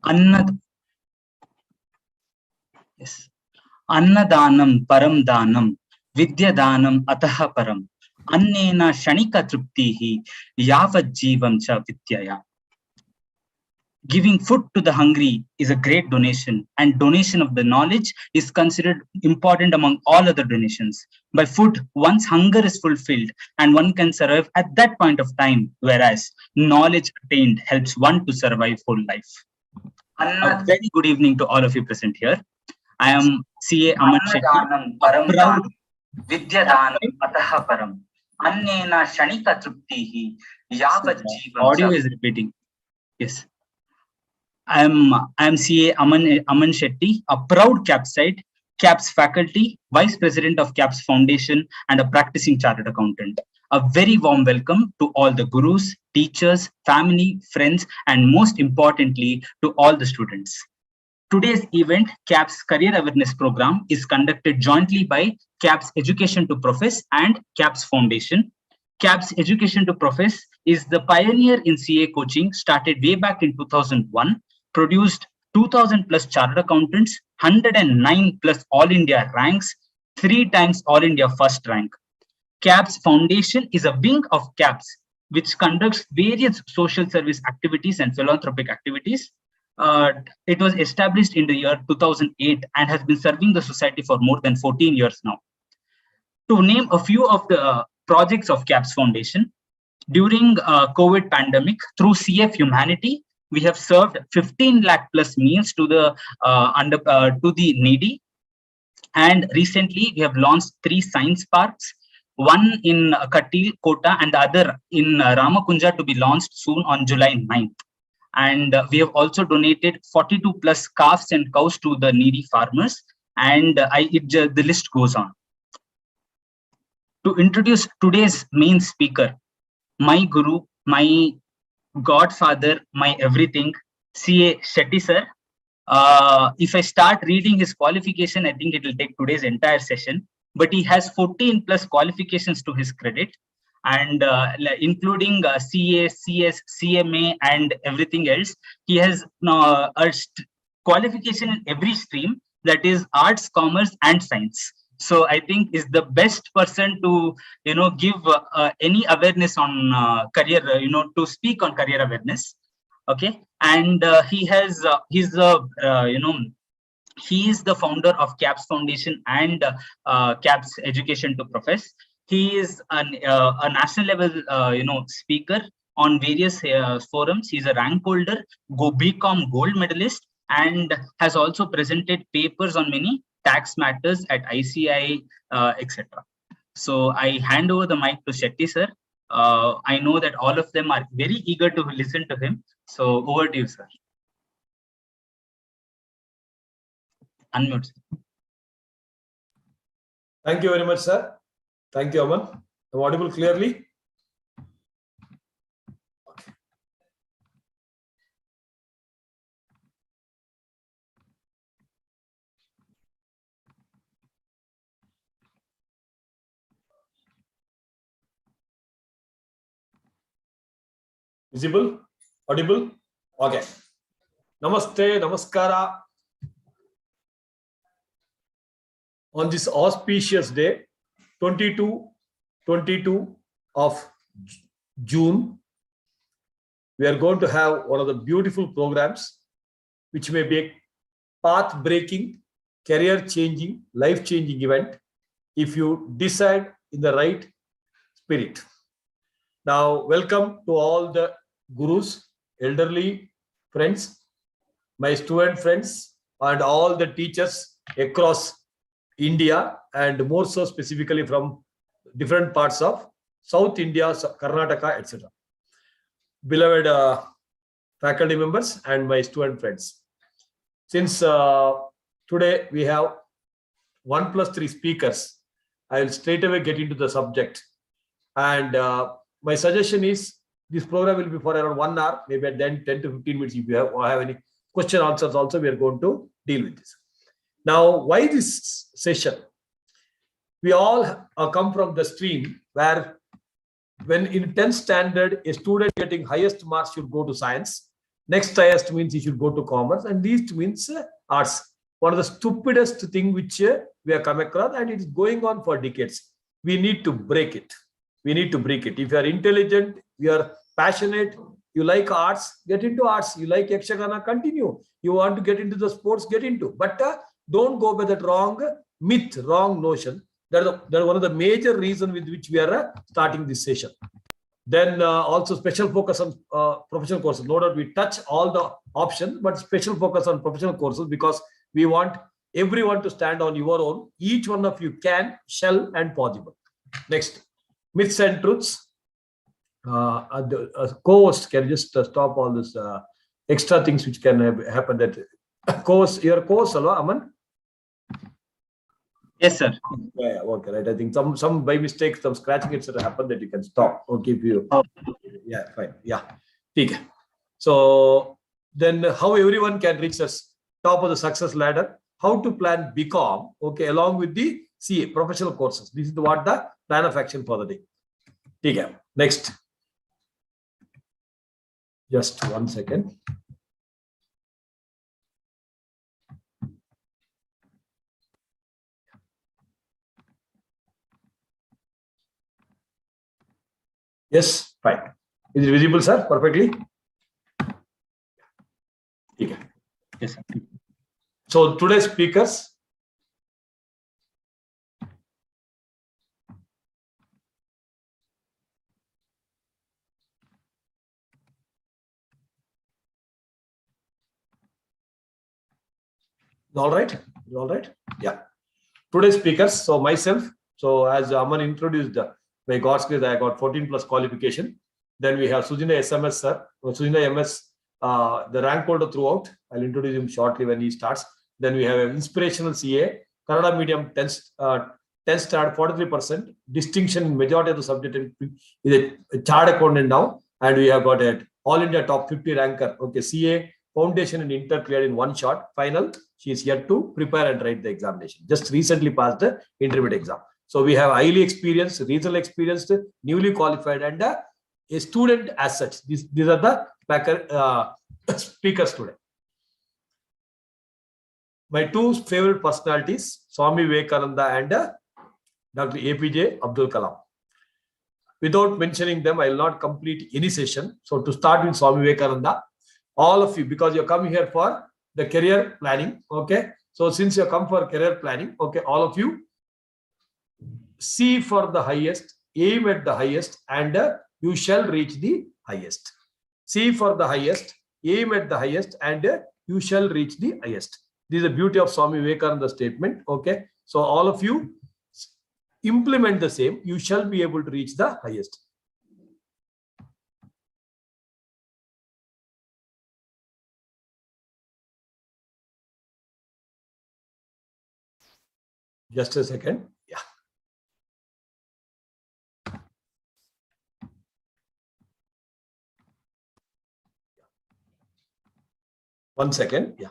Annad yes. Annadanam param danam vidyadanam ataha param annena shanika truptihi yavat jivam cha vidyaya. Giving food to the hungry is a great donation, and donation of the knowledge is considered important among all other donations. By food, one's hunger is fulfilled and one can survive at that point of time, whereas knowledge attained helps one to survive whole life. A very good evening to all of you present here. I am CA Aman Shetty, a proud Vidyadanam Ataha Param. Annena Shanika Truptihi Yavat Jivam. Audio is repeating. Yes. I am CA Aman Shetty, a proud CAPSite, CAPS faculty, Vice President of CAPS Foundation, and a practicing chartered accountant. A very warm welcome to all the gurus, teachers, family, friends, and most importantly, to all the students. Today's event, CAPS Career Awareness Program, is conducted jointly by CAPS Education to Profess and CAPS Foundation. CAPS Education to Profess is the pioneer in CA coaching, started way back in 2001, produced 2000 plus chartered accountants, 109 plus All India ranks, 3 times All India first rank. CAPS Foundation is a wing of CAPS, which conducts various social service activities and philanthropic activities. It was established in the year 2008 and has been serving the society for more than 14 years now. To name a few of the projects of CAPS Foundation, during COVID pandemic, through CF Humanity, we have served 15 lakh plus meals to the to the needy. And recently, we have launched 3 science parks, one in Katil, Kota, and the other in Ramakunja to be launched soon on July 9th. And we have also donated 42 plus calves and cows to the needy farmers, and the list goes on. To introduce today's main speaker, my guru, my godfather, my everything, CA Shetty sir. If I start reading his qualification, I think it will take today's entire session, but he has 14 plus qualifications to his credit, and including CA, CS, CMA, and everything else. He has a qualification in every stream, that is arts, commerce, and science. So I think is the best person to give any awareness on career, to speak on career awareness. Okay, and he has he is the founder of CAPS Foundation and CAPS Education to Profess. He is a national level speaker on various forums. He's a rank holder, BCom gold medalist, and has also presented papers on many tax matters at ICI, etc. So I hand over the mic to Shetty sir. I know that all of them are very eager to listen to him. So over to you, sir. Unmute. Thank you very much, sir. Thank you, Aman. I'm audible clearly? Okay. Visible? Audible? Okay. Namaste, namaskara. On this auspicious day, 22 of June, we are going to have one of the beautiful programs which may be a path-breaking, career-changing, life-changing event if you decide in the right spirit. Now, welcome to all the gurus, elderly friends, my student friends, and all the teachers across India, and more so specifically from different parts of South India, Karnataka, etc. Beloved faculty members and my student friends. Since today we have 1 plus 3 speakers, I will straight away get into the subject. And my suggestion is this program will be for around 1 hour, maybe at then 10 to 15 minutes. If you have any question answers also, we are going to deal with this. Now, why this session? We all come from the stream where when in 10th standard, a student getting highest marks should go to science, Next highest means you should go to commerce, and least means arts. One of the stupidest thing which we have come across, and it is going on for decades. We need to break it. We need to break it. If you are intelligent, you are passionate, you like arts, get into arts. You like Yakshagana, continue. You want to get into the sports, get into. But don't go by that wrong myth, wrong notion. That is one of the major reasons with which we are starting this session. Then also special focus on professional courses. No doubt we touch all the options, but special focus on professional courses because we want everyone to stand on your own. Each one of you can, shall, and possible. Next, myths and truths. Co-host can just stop all this extra things which can happen. That co-host, your co-host, Aman? Yes, sir. Yeah, okay, right. I think some by mistake, some scratching etc. happened that you can stop or give you. Oh. Yeah, fine. Yeah. Okay. So then how everyone can reach us top of the success ladder, how to plan BCom, okay, along with the CA, professional courses. This is what the plan of action for the day. Okay. Next. Just 1 second. Yes, fine. Is it visible, sir? Perfectly? Okay. Yes, sir. So today's speakers. All right? All right? Yeah. Today's speakers, so myself, so as Aman introduced, by God's grace, I got 14 plus qualification. Then we have Sujinda SMS, sir. Sujinda MS, the rank holder throughout. I'll introduce him shortly when he starts. Then we have an inspirational CA, Kannada medium 10 star, 43%, distinction in majority of the subject is a chart accountant now. And we have got an All India top 50 ranker. Okay, CA, foundation and inter cleared in one shot. Final, she is here to prepare and write the examination. Just recently passed the intermediate exam. So we have highly experienced, regional experienced, newly qualified, and a student as such. These are the speakers today. My two favorite personalities, Swami Vivekananda and Dr. APJ Abdul Kalam. Without mentioning them, I will not complete any session. So to start with Swami Vivekananda, all of you, because you come here for the career planning, okay? So since you come for career planning, okay, all of you, see for the highest, aim at the highest, and you shall reach the highest. See for the highest, aim at the highest, and you shall reach the highest. This is the beauty of Swami Vivekananda statement, okay? So all of you implement the same, you shall be able to reach the highest. Just a second. Yeah. One second. Yeah.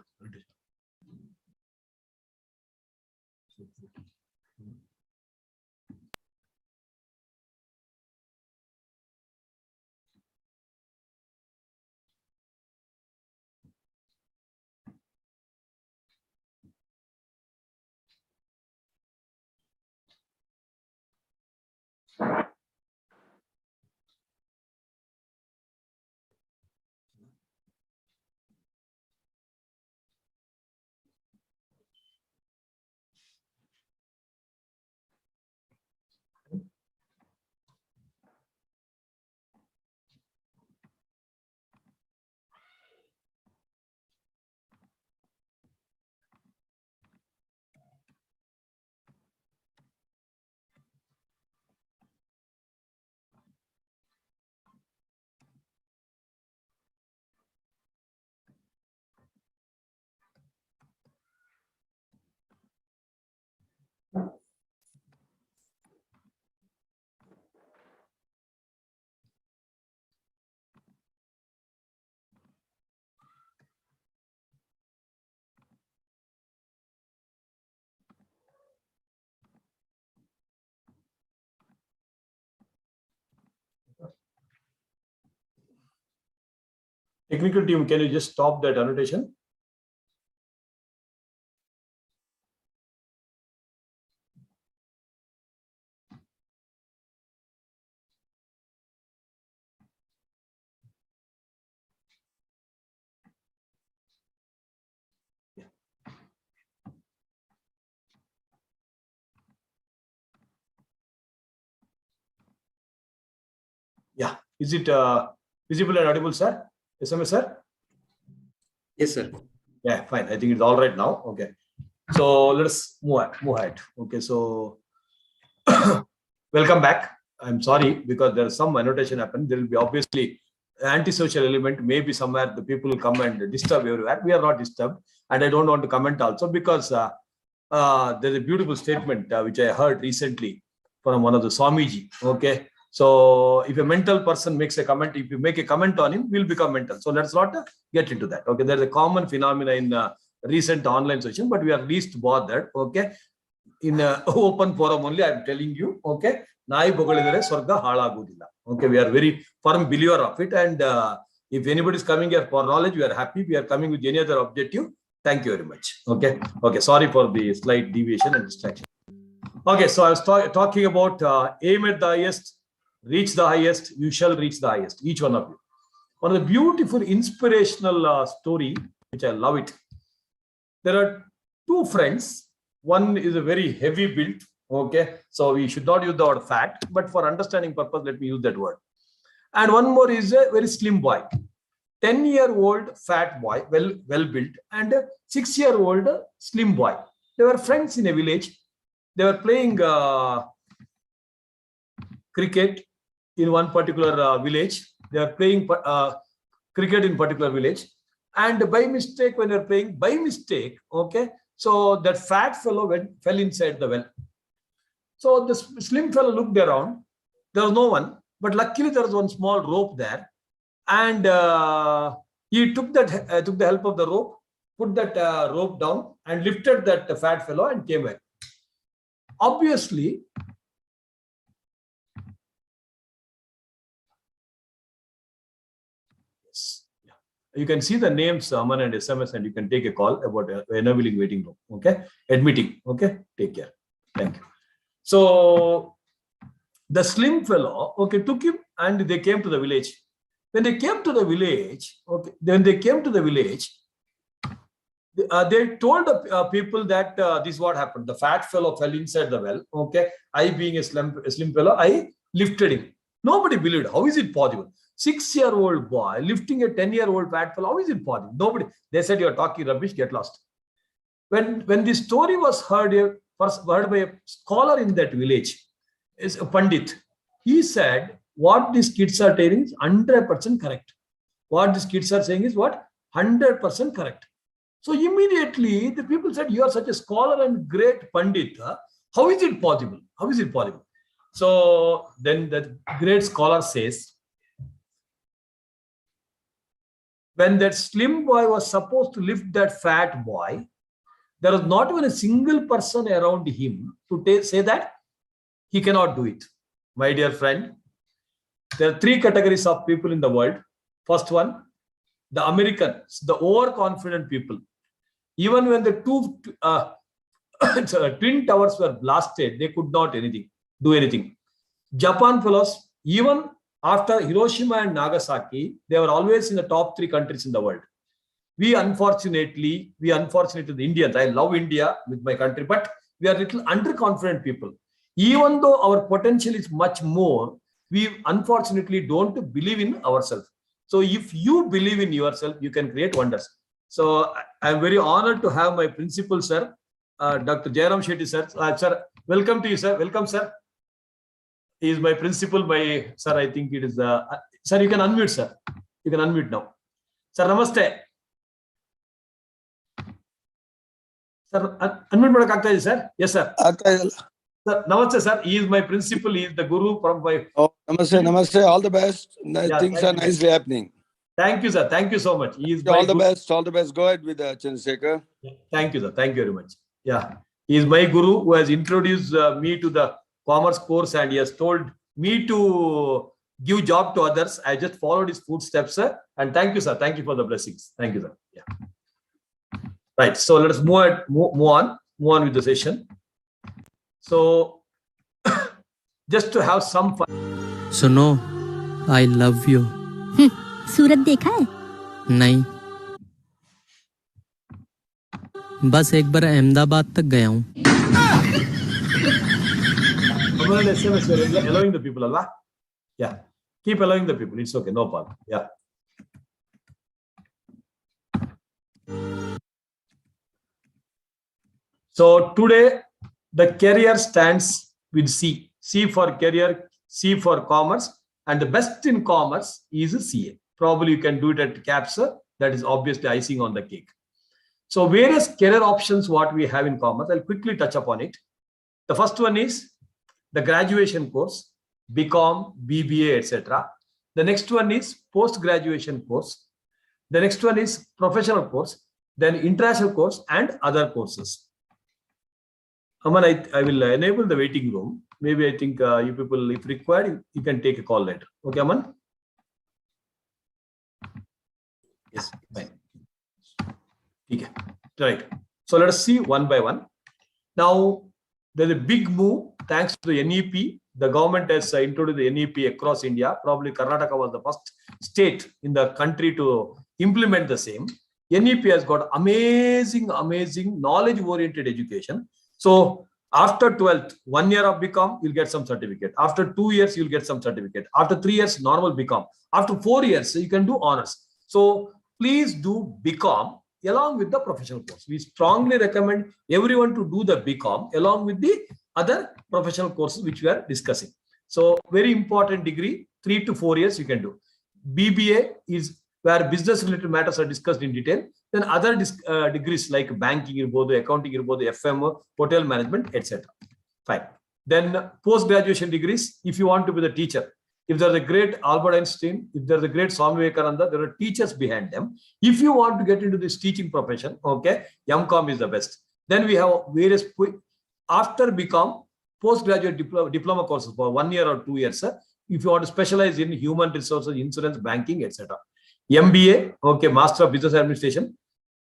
Technical team, can you just stop that annotation? Yeah. Is it visible and audible, sir? SMS, sir? Yes, sir. Yeah, fine. I think it's all right now. Okay. So let's move ahead. Okay. So welcome back. I'm sorry because there's some annotation happened. There will be obviously antisocial element. Maybe somewhere the people will come and disturb everywhere. We are not disturbed, and I don't want to comment also because there's a beautiful statement which I heard recently from one of the Swamiji. Okay. So if a mental person makes a comment, if you make a comment on him, we'll become mental. So let's not get into that. Okay. There's a common phenomenon in recent online session, but we are least bothered. Okay. In open forum only, I'm telling you. Okay. Okay. We are very firm believer of it. And if anybody is coming here for knowledge, we are happy. We are coming with any other objective. Thank you very much. Okay. Okay. Sorry for the slight deviation and distraction. Okay. So I was talking about aim at the highest, reach the highest, you shall reach the highest, each one of you. One of the beautiful inspirational story, which I love it. There are two friends. One is a very heavy built. Okay. So we should not use the word fat, but for understanding purpose, let me use that word. And one more is a very slim boy. 10-year-old fat boy, well built, and a 6-year-old slim boy. They were friends in a village. They were playing cricket in one particular village. They are playing cricket in particular village. And by mistake, when they're playing, by mistake, okay, so that fat fellow fell inside the well. So the slim fellow looked around. There was no one. But luckily, there was one small rope there. And he took the help of the rope, put that rope down and lifted that fat fellow and came back. Obviously, yes, yeah. You can see the names, Aman and SMS, and you can take a call about enabling waiting room. Okay, admitting. Okay, take care. Thank you. So the slim fellow, okay, took him and they came to the village. When they came to the village, okay, they told the people that this is what happened. The fat fellow fell inside the well. Okay, I being a slim fellow, I lifted him. Nobody believed. How is it possible? 6-year-old boy lifting a 10-year-old fat fellow. How is it possible? Nobody. They said you are talking rubbish. Get lost. When this story was heard by a scholar in that village, is a Pandit. He said, what these kids are telling is 100% correct. What these kids are saying is what? 100% correct. So immediately the people said, you are such a scholar and great Pandit. How is it possible? How is it possible? So then the great scholar says, when that slim boy was supposed to lift that fat boy, there was not even a single person around him to say that he cannot do it. My dear friend, there are 3 categories of people in the world. First one, the Americans, the overconfident people. Even when the two twin towers were blasted, they could not do anything. Japan fellows, even after Hiroshima and Nagasaki, they were always in the top 3 countries in the world. We unfortunately, the Indians, I love India with my country, but we are little underconfident people. Even though our potential is much more, we unfortunately don't believe in ourselves. So if you believe in yourself, you can create wonders. So I'm very honored to have my principal, sir, Dr. Jairam Shetty, sir. Sir, welcome to you, sir. Welcome, sir. He is my principal, sir, I think it is, sir, you can unmute, sir. You can unmute now. Sir, namaste. Sir, unmute, sir. Yes, sir. Sir, namaste, sir. He is my principal. He is the guru from my... Oh, namaste. All the best. Things are nicely happening. Thank you, sir. Thank you so much. He is all the best. All the best. Go ahead with Chandrasekhar. Thank you, sir. Thank you very much. Yeah. He is my guru who has introduced me to the commerce course, and he has told me to give job to others. I just followed his footsteps, sir. And thank you, sir. Thank you for the blessings. Thank you, sir. Yeah. Right. So let us move on with the session. So just to have some fun. सुनो, I love you. सूरत देखा है? नहीं, बस एक बार अहमदाबाद तक गया हूँ. Allowing the people, Allah. Yeah. Keep allowing the people. It's okay. No problem. Yeah. So today the career stands with C. C for career, C for commerce, and the best in commerce is CA. Probably you can do it at CAPS. That is obviously icing on the cake. So various career options what we have in commerce, I'll quickly touch upon it. The first one is the graduation course, BCom, BBA, etc. The next one is post-graduation course. The next one is professional course, then international course and other courses. Aman, I will enable the waiting room. Maybe I think you people, if required, you can take a call later. Okay, Aman? Yes, fine. Okay, right. So let us see one by one. Now, there's a big move thanks to the NEP. The government has introduced the NEP across India. Probably Karnataka was the first state in the country to implement the same. NEP has got amazing knowledge-oriented education. So after 12th, 1 year of BCom, you'll get some certificate. After 2 years, you'll get some certificate. After 3 years, normal BCom. After 4 years, you can do honors. So please do BCom along with the professional course. We strongly recommend everyone to do the BCom along with the other professional courses which we are discussing. So very important degree, 3 to 4 years you can do. BBA is where business related matters are discussed in detail. Then other degrees like banking, accounting, FM, hotel management, etc. Fine. Then post-graduation degrees, if you want to be the teacher, if there's a great Albert Einstein, if there's a great Swami Vivekananda, there are teachers behind them. If you want to get into this teaching profession, okay, MCom is the best. Then we have various, after BCom, postgraduate diploma courses for 1 year or 2 years. If you want to specialize in human resources, insurance, banking, etc. MBA, okay, Master of Business Administration.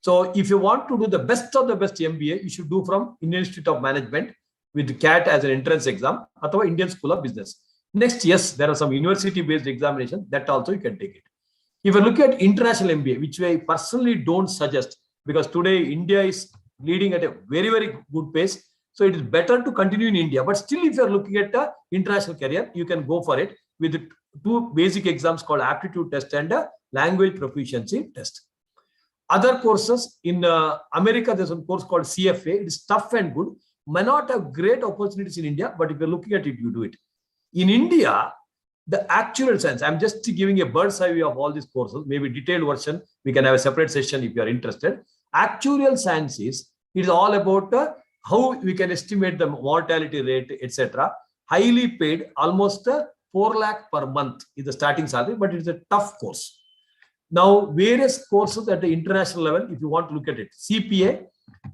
So if you want to do the best of the best MBA, you should do from Indian Institute of Management with CAT as an entrance exam, or Indian School of Business. Next, yes, there are some university-based examinations that also you can take it. If you look at international MBA, which I personally don't suggest, because today India is leading at a very, very good pace. So it is better to continue in India. But still, if you're looking at an international career, you can go for it with 2 basic exams called aptitude test and a language proficiency test. Other courses in America, there's a course called CFA. It is tough and good. May not have great opportunities in India, but if you're looking at it, you do it. In India, the actuarial science, I'm just giving a bird's eye view of all these courses, maybe detailed version. We can have a separate session if you are interested. Actuarial sciences, it is all about how we can estimate the mortality rate, etc. Highly paid, almost 4 lakh per month is the starting salary, but it is a tough course. Now, various courses at the international level, if you want to look at it, CPA,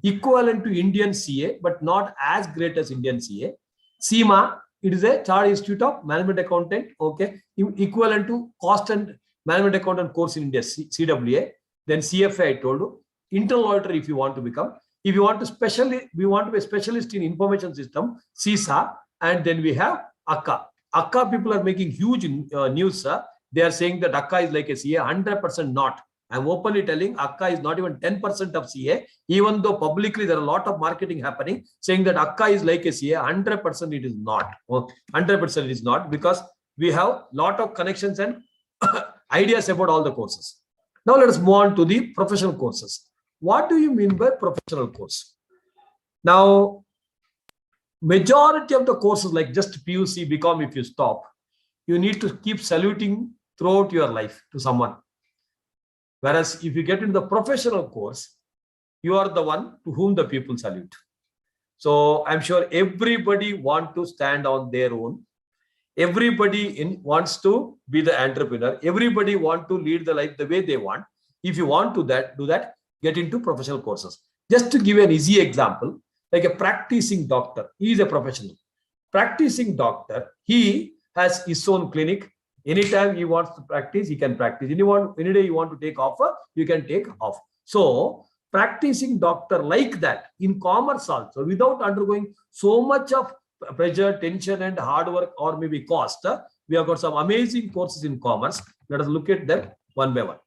equivalent to Indian CA, but not as great as Indian CA. CIMA, it is a Chartered Institute of Management Accountant, okay, equivalent to Cost and Management Accountant course in India, CWA. Then CFA, I told you. Internal auditor, if you want to become. If you want to we want to be a specialist in information system, CISA, and then we have ACCA. ACCA people are making huge news, sir. They are saying that ACCA is like a CA, 100% not. I'm openly telling ACCA is not even 10% of CA, even though publicly there are a lot of marketing happening saying that ACCA is like a CA, 100% it is not. 100% it is not, because we have a lot of connections and ideas about all the courses. Now let us move on to the professional courses. What do you mean by professional course? Now, majority of the courses like just PUC, BCom, if you stop, you need to keep saluting throughout your life to someone. Whereas if you get into the professional course, you are the one to whom the people salute. So I'm sure everybody wants to stand on their own. Everybody wants to be the entrepreneur. Everybody wants to lead the life the way they want. If you want to do that, get into professional courses. Just to give an easy example, like a practicing doctor, he is a professional. Practicing doctor, he has his own clinic, Anytime he wants to practice, he can practice. Any day you want to take off, you can take off. So practicing doctor like that in commerce also, without undergoing so much of pressure, tension, and hard work, or maybe cost, we have got some amazing courses in commerce. Let us look at them one by one.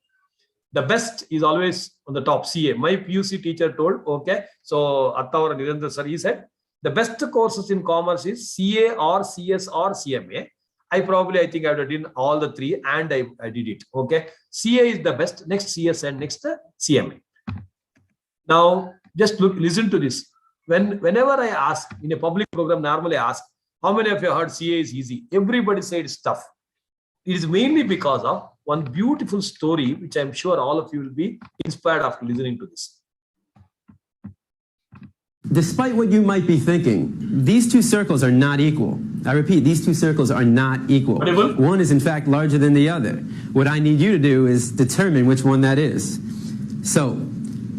The best is always on the top, CA. My PUC teacher told, okay, so Attawar Nirendra sir, he said, the best courses in commerce is CA or CS or CMA. I think I would have done all the three, and I did it. Okay, CA is the best, next CS, and next CMA. Now, just listen to this. Whenever I ask in a public program, normally I ask, how many of you heard CA is easy? Everybody said it's tough. It is mainly because of one beautiful story, which I'm sure all of you will be inspired after listening to this. Despite what you might be thinking, these two circles are not equal. I repeat, these two circles are not equal. One is in fact larger than the other. What I need you to do is determine which one that is. So,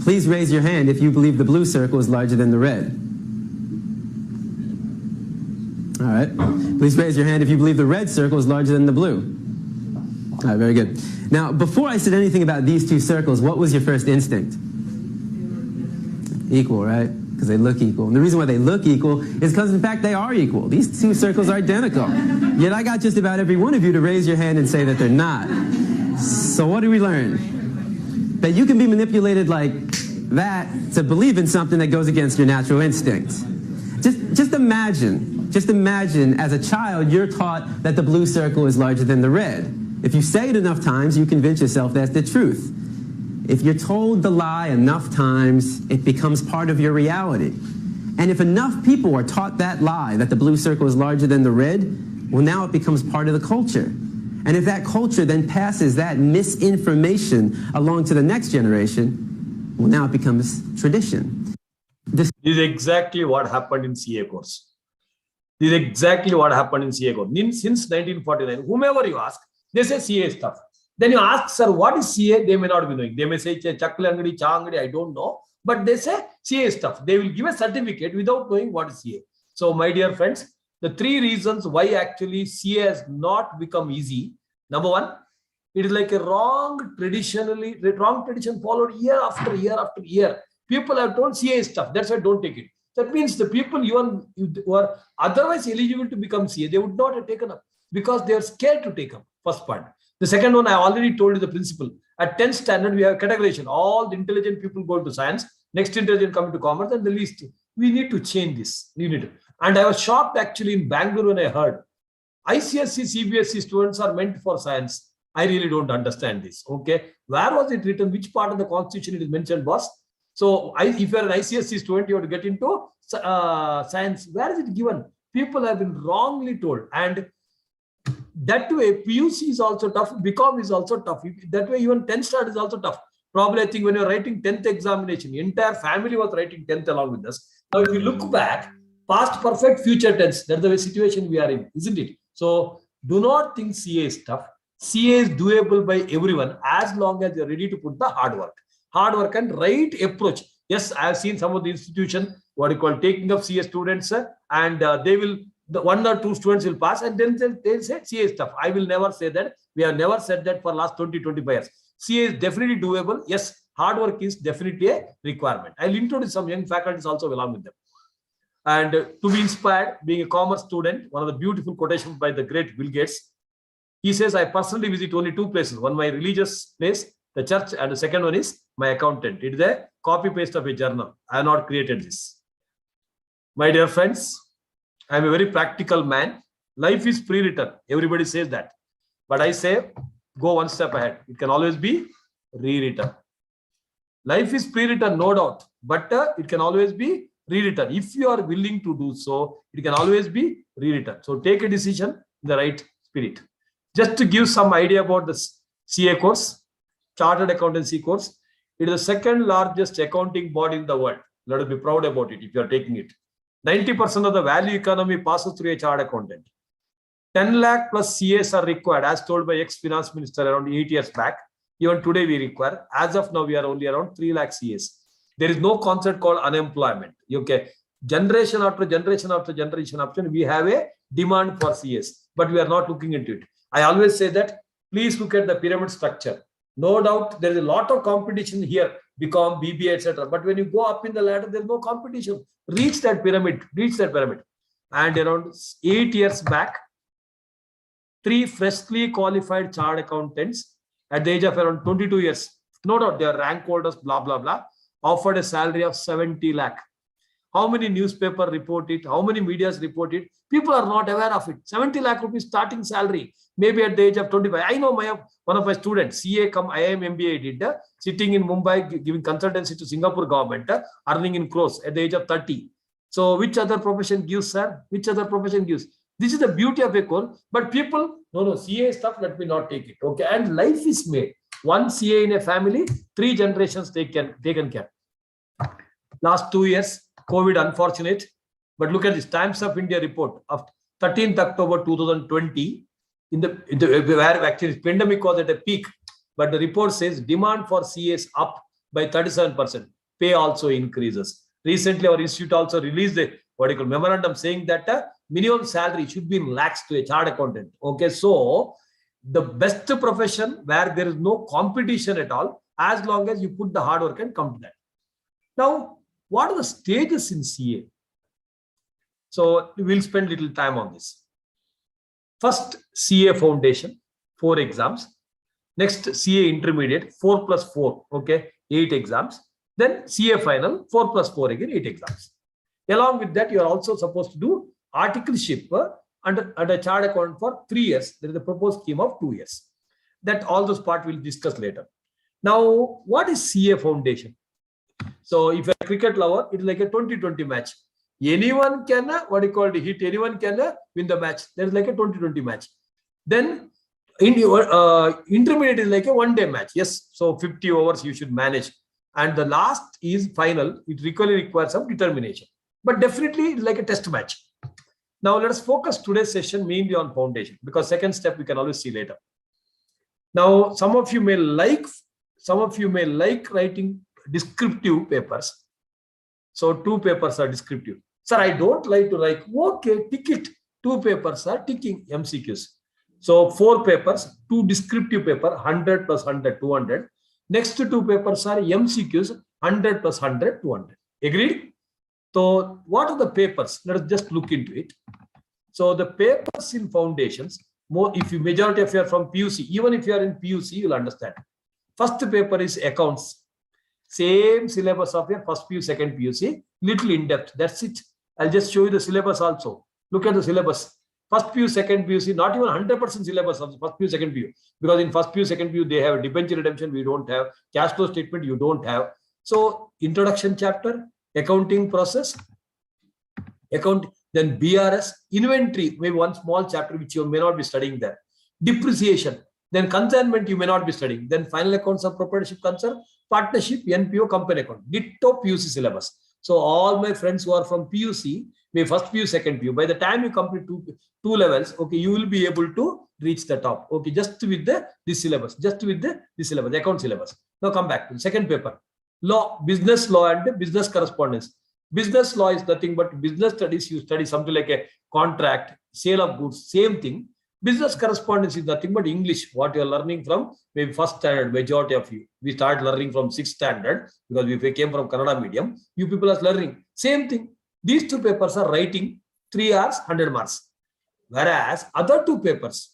please raise your hand if you believe the blue circle is larger than the red. All right. Please raise your hand if you believe the red circle is larger than the blue. All right, very good. Now, before I said anything about these two circles, what was your first instinct? Equal, right? Because they look equal. And the reason why they look equal is because, in fact, they are equal. These two circles are identical. Yet I got just about every one of you to raise your hand and say that they're not. So what do we learn? That you can be manipulated like that to believe in something that goes against your natural instincts. Just imagine as a child you're taught that the blue circle is larger than the red. If you say it enough times, you convince yourself that's the truth. If you're told the lie enough times, it becomes part of your reality. And if enough people are taught that lie, that the blue circle is larger than the red, well, now it becomes part of the culture. And if that culture then passes that misinformation along to the next generation, well, now it becomes tradition. This is exactly what happened in CA course. This is exactly what happened in CA course. Since 1949, whomever you ask, they say CA is tough. Then you ask, sir, what is CA? They may not be knowing. They may say, Chakli Angadi, Cha Angadi, I don't know. But they say CA is tough. They will give a certificate without knowing what is CA. So, my dear friends, the three reasons why actually CA has not become easy. Number one, it is like a wrong tradition followed year after year after year. People have told CA is tough. That's why don't take it. That means the people who are otherwise eligible to become CA, they would not have taken up because they are scared to take up. First part. The second one, I already told you the principle. At 10th standard, we have categorization. All the intelligent people go to science, next intelligent come to commerce, and the least. We need to change this. And I was shocked actually in Bangalore when I heard ICSE, CBSE students are meant for science. I really don't understand this. Okay. Where was it written? Which part of the constitution it is mentioned, boss? So if you're an ICSE student, you have to get into science. Where is it given? People have been wrongly told. And that way, PUC is also tough. BCom is also tough. That way, even 10th standard is also tough. Probably, I think when you're writing 10th examination, the entire family was writing 10th along with us. Now, if you look back, past perfect, future tense, that's the way situation we are in, isn't it? So, do not think CA is tough. CA is doable by everyone as long as you're ready to put the hard work and right approach. Yes, I have seen some of the institutions, what you call taking up CA students, and they will, the one or two students will pass, and then they'll say CA is tough. I will never say that. We have never said that for last 20-25 years. CA is definitely doable. Yes, hard work is definitely a requirement. I'll introduce some young faculties also along with them. And to be inspired, being a commerce student, one of the beautiful quotations by the great Bill Gates, he says, I personally visit only two places. One, my religious place, the church, and the second one is my accountant. It is a copy paste of a journal. I have not created this. My dear friends, I am a very practical man. Life is pre-written. Everybody says that. But I say, go one step ahead. It can always be rewritten. Life is pre-written, no doubt. But it can always be rewritten. If you are willing to do so, it can always be rewritten. So take a decision in the right spirit. Just to give some idea about the CA course, Chartered Accountancy course, it is the second largest accounting body in the world. Let us be proud about it if you are taking it. 90% of the value economy passes through a chartered accountant. 10 lakh plus CAs are required, as told by ex-finance minister around 8 years back. Even today we require. As of now, we are only around 3 lakh CAs. There is no concept called unemployment. Okay. Generation after generation after generation after, we have a demand for CAs, but we are not looking into it. I always say that please look at the pyramid structure. No doubt there is a lot of competition here, become BBA, etc. But when you go up in the ladder, there's no competition. Reach that pyramid. And around 8 years back, 3 freshly qualified chartered accountants at the age of around 22 years, no doubt they are rank holders, blah, blah, blah, offered a salary of 70 lakh. How many newspapers report it? How many medias report it? People are not aware of it. 70 lakh rupees starting salary, maybe at the age of 25. I know one of my students, CA come IIM MBA did, sitting in Mumbai, giving consultancy to Singapore government, earning in crores at the age of 30. So which other profession gives, sir? Which other profession gives? This is the beauty of a call. But people, no, CA stuff, let me not take it. Okay, and life is made. One CA in a family, 3 generations taken care. Last 2 years, COVID unfortunate, but look at this Times of India report of 13th October 2020, where actually pandemic was at a peak, but the report says demand for CAs up by 37%. Pay also increases. Recently, our institute also released a memorandum saying that minimum salary should be in lakhs to a chartered accountant. Okay, so the best profession where there is no competition at all, as long as you put the hard work and come to that. Now, what are the stages in CA? So we'll spend little time on this. First, CA foundation, 4 exams. Next, CA intermediate, 4 plus 4, okay, 8 exams. Then CA final, 4 plus 4 again, 8 exams. Along with that, you are also supposed to do articleship under a chartered accountant for 3 years. There is a proposed scheme of 2 years. That all those part we'll discuss later. Now, what is CA foundation? So if you're a cricket lover, it's like a 20-20 match. Anyone can, hit, anyone can win the match. There's like a 20-20 match. Then in your intermediate is like a 1-day match. Yes, so 50 overs you should manage. And the last is final. It really requires some determination. But definitely it's like a test match. Now let us focus today's session mainly on foundation, because second step we can always see later. Now some of you may like writing descriptive papers. So 2 papers are descriptive. Sir, I don't like to write. Okay, tick it. 2 papers are ticking MCQs. So 4 papers, 2 descriptive paper, 100 plus 100, 200. Next 2 papers are MCQs, 100 plus 100, 200. Agreed? So what are the papers? Let us just look into it. So the papers in foundations, if you majority of you are from PUC, even if you are in PUC, you'll understand. First paper is accounts. Same syllabus of your first PU, second PUC, little in depth. That's it. I'll just show you the syllabus also. Look at the syllabus. First PU, second PUC, not even 100% syllabus of the first PU, second PU. Because in first PU, second PU, they have debenture redemption, we don't have. Cash flow statement, you don't have. So, introduction chapter, accounting process, then BRS, inventory, maybe one small chapter which you may not be studying there. Depreciation, then consignment you may not be studying. Then final accounts of proprietorship concern, partnership, NPO, company account, ditto PUC syllabus. So all my friends who are from PUC, maybe first PU, second PU, by the time you complete two levels, okay, you will be able to reach the top. Okay, just with this syllabus, account syllabus. Now come back to the second paper. Law, business law and business correspondence. Business law is nothing but business studies. You study something like a contract, sale of goods, same thing. Business correspondence is nothing but English, what you are learning from maybe first standard, majority of you. We start learning from 6th standard because we came from Kannada medium. You people are learning. Same thing. These 2 papers are writing 3 hours, 100 marks. Whereas other 2 papers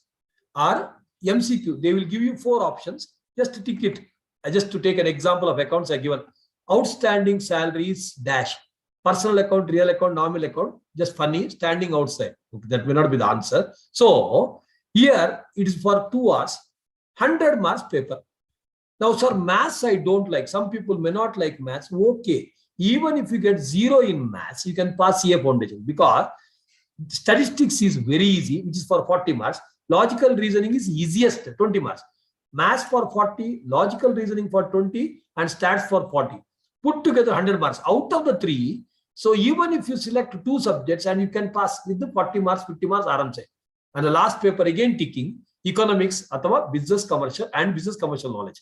are MCQ. They will give you 4 options. Just to tick it. Just to take an example of accounts I given. Outstanding salaries dash. Personal account, real account, nominal account, just funny, standing outside. Okay, that may not be the answer. So here it is for 2 hours, 100 marks paper. Now, sir, maths I don't like. Some people may not like maths. Okay. Even if you get 0 in maths, you can pass CA foundation because statistics is very easy, which is for 40 marks. Logical reasoning is easiest, 20 marks. Maths for 40, logical reasoning for 20, and stats for 40. Put together 100 marks. Out of the 3, so even if you select 2 subjects and you can pass with the 40 marks, 50 marks, aram se. And the last paper again ticking, economics, atava business commercial and business commercial knowledge.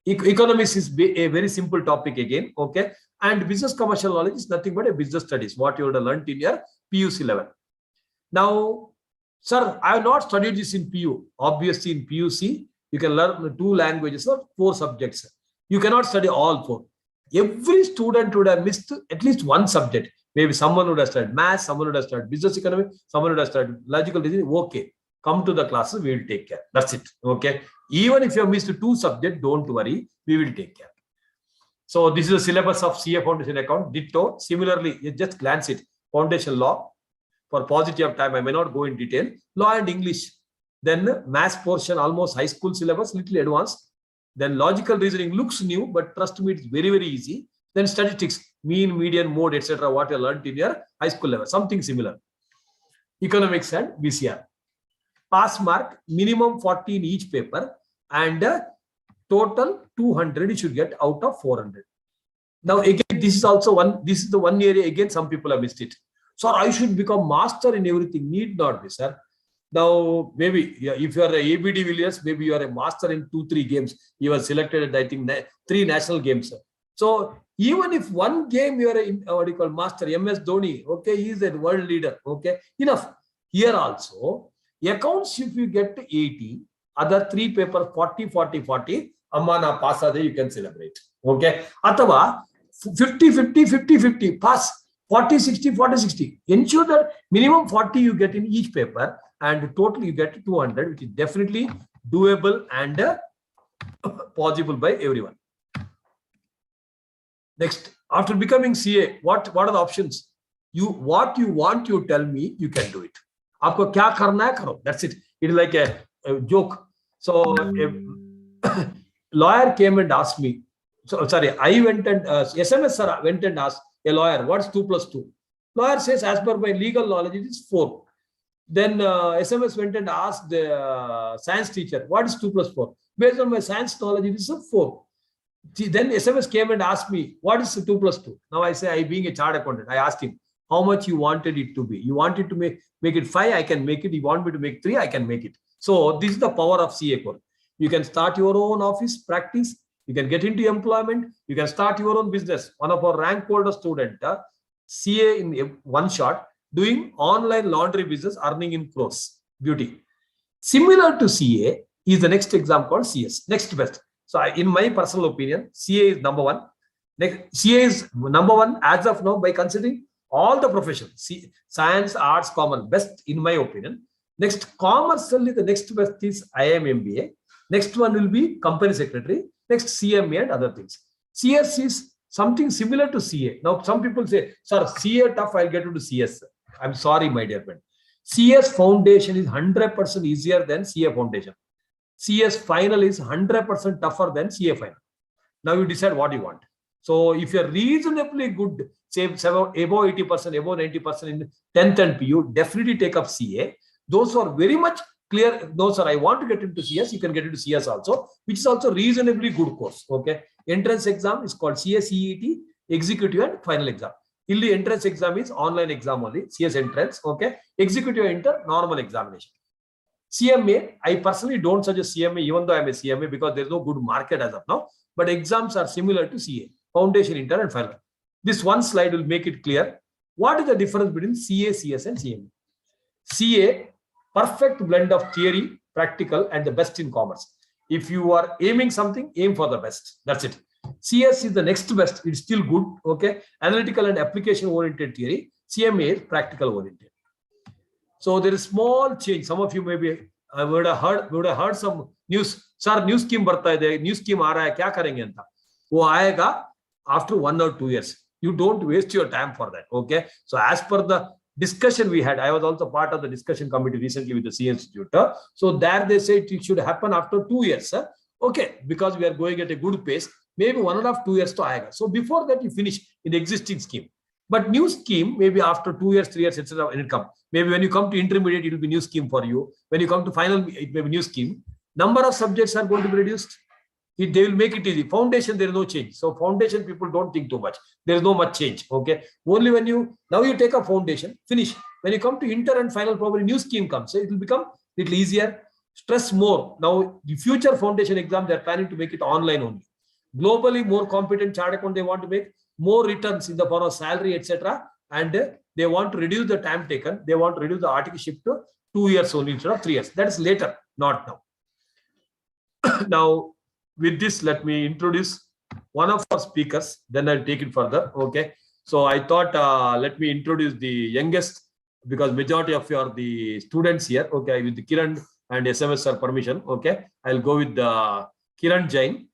Economics is a very simple topic again, okay? And business commercial knowledge is nothing but a business studies, what you would have learned in your PUC level. Now, Sir, I have not studied this in PU. Obviously, in PUC, you can learn 2 languages or 4 subjects. You cannot study all 4. Every student would have missed at least one subject. Maybe someone would have studied math, someone would have studied business economy, someone would have studied logical reasoning. Okay, come to the classes, we will take care. That's it. Okay. Even if you have missed 2 subjects, don't worry, we will take care. So this is the syllabus of CA Foundation Account. Ditto. Similarly, you just glance it. Foundation Law. For paucity of time, I may not go in detail. Law and English. Then maths portion, almost high school syllabus, little advanced. Then logical reasoning looks new, but trust me, it's very, very easy. Then statistics, mean, median, mode, etc. What you learned in your high school level, something similar. Economics and VCR. Pass mark, minimum 40 in each paper, and total 200 you should get out of 400. Now again, this is also one. This is the one area again some people have missed it. So I should become master in everything. Need not be, sir. Now, maybe if you are a ABD Villiers, maybe you are a master in 2-3 games. You are selected at, I think, 3 national games. So even if one game you are a, what you call master, MS Dhoni, okay, he is a world leader. Okay, enough. Here also, accounts, if you get 80, other 3 papers 40, 40, 40, Amana passa, you can celebrate. Okay, Atava 50, 50, 50, 50, pass 40, 60, 40, 60. Ensure that minimum 40 you get in each paper, and total you get 200, which is definitely doable and possible by everyone. Next, after becoming CA, what are the options? What you want, you tell me, you can do it. Aapko kya karna hai, karo. That's it. It is like a joke. So a lawyer came and asked me. So sorry, I went and SMS sir went and asked a lawyer, what's 2 plus 2? Lawyer says, as per my legal knowledge, it is 4. Then SMS went and asked the science teacher, what is 2 plus 4? Based on my science knowledge, it is a 4. Then SMS came and asked me, what is 2 plus 2? Now I say, I being a chartered accountant, I asked him, how much you wanted it to be? You wanted to make it 5, I can make it. You want me to make 3, I can make it. So this is the power of CA course. You can start your own office practice. You can get into employment. You can start your own business. One of our rank holder student, CA in one shot, doing online laundry business, earning in crores. Beauty. Similar to CA is the next exam called CS. Next best. So in my personal opinion, CA is number 1. Next, CA is number 1 as of now by considering all the professions. Science, arts, commerce, best in my opinion. Next, commercially, the next best is IIM MBA. Next one will be company secretary. Next, CMA and other things. CS is something similar to CA. Now, some people say, sir, CA tough, I'll get into CS. I'm sorry, my dear friend. CS foundation is 100% easier than CA foundation. CS final is 100% tougher than CA final. Now you decide what you want. So if you're reasonably good, say above 80%, above 90% in 10th and PU, definitely take up CA. Those who are very much clear, no sir, I want to get into CS, you can get into CS also, which is also reasonably good course. Okay. Entrance exam is called CS CET, executive and final exam. Illi entrance exam is online exam only, CS entrance. Okay. Executive enter, normal examination. CMA, I personally don't suggest CMA, even though I'm a CMA, because there's no good market as of now. But exams are similar to CA, foundation, inter, and final. This one slide will make it clear. What is the difference between CA, CS, and CMA? CA, perfect blend of theory, practical, and the best in commerce. If you are aiming something, aim for the best. That's it. CS is the next best. It's still good. Okay. Analytical and application oriented theory. CMA is practical oriented. So there is small change. Some of you maybe would have heard some news. Sir, new scheme barta hai, new scheme aa raha hai, kya karenge anta? Wo aayega after 1 or 2 years. You don't waste your time for that. Okay. So as per the discussion we had, I was also part of the discussion committee recently with the C Institute. So there they say it should happen after 2 years. Okay, because we are going at a good pace, maybe 1.5 to 2 years to aayega. So before that you finish in the existing scheme. But new scheme, maybe after 2 years, 3 years, etc. when it comes. Maybe when you come to intermediate, it will be new scheme for you. When you come to final, it may be new scheme. Number of subjects are going to be reduced. They will make it easy. Foundation, there is no change. So foundation, people don't think too much. There is no much change. Okay. Only when now you take a foundation, finish. When you come to inter and final, probably new scheme comes. So it will become a little easier. Stress more. Now the future foundation exam, they are planning to make it online only. Globally, more competent chartered account they want to make, more returns in the form of salary, etc. And they want to reduce the time taken. They want to reduce the article shift 2 years only instead of 3 years. That is later, not now. Now, with this, let me introduce one of our speakers, then I'll take it further. Okay. So I thought, let me introduce the youngest, because majority of you are the students here. Okay. With the Kieran and SMS sir permission. Okay. I'll go with the Kieran Jain,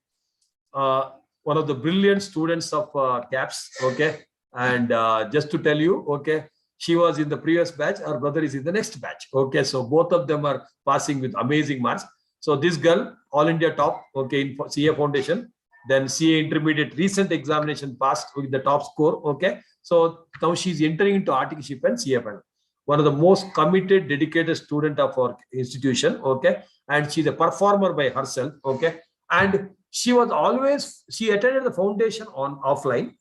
one of the brilliant students of CAPS. Okay. And just to tell you, okay, she was in the previous batch. Our brother is in the next batch. Okay. So both of them are passing with amazing marks. So this girl, all India top, okay, in CA Foundation, then CA Intermediate recent examination passed with the top score, okay. So now she's entering into articleship and CA panel. One of the most committed, dedicated student of our institution, okay. And she's a performer by herself, okay. And she was always, she attended the foundation on offline.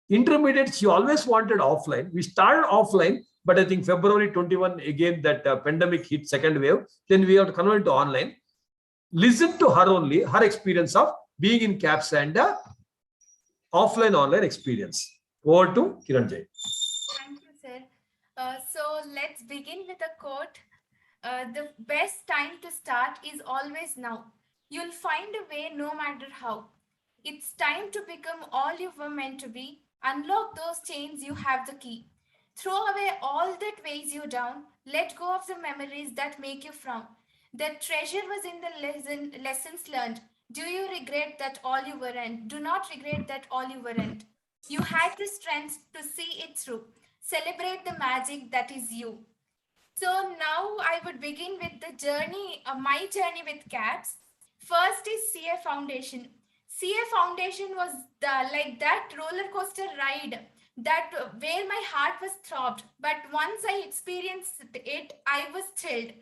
Intermediate, she always wanted offline. We started offline, but I think February 21, again, that pandemic hit, second wave, then we have to convert to online. Listen to her only, her experience of being in CAPS and offline online experience. Over to Kieran Jain. Thank you, sir. So let's begin with a quote. The best time to start is always now. You'll find a way no matter how. It's time to become all you were meant to be. Unlock those chains, you have the key. Throw away all that weighs you down. Let go of the memories that make you frown. The treasure was in the lessons learned. Do you regret that all you weren't? Do not regret that all you weren't. You had the strength to see it through. Celebrate the magic that is you. So now I would begin with the journey, my journey with CAPS. First is CA Foundation. CA Foundation was like that roller coaster ride that where my heart was throbbed. But once I experienced it, I was thrilled.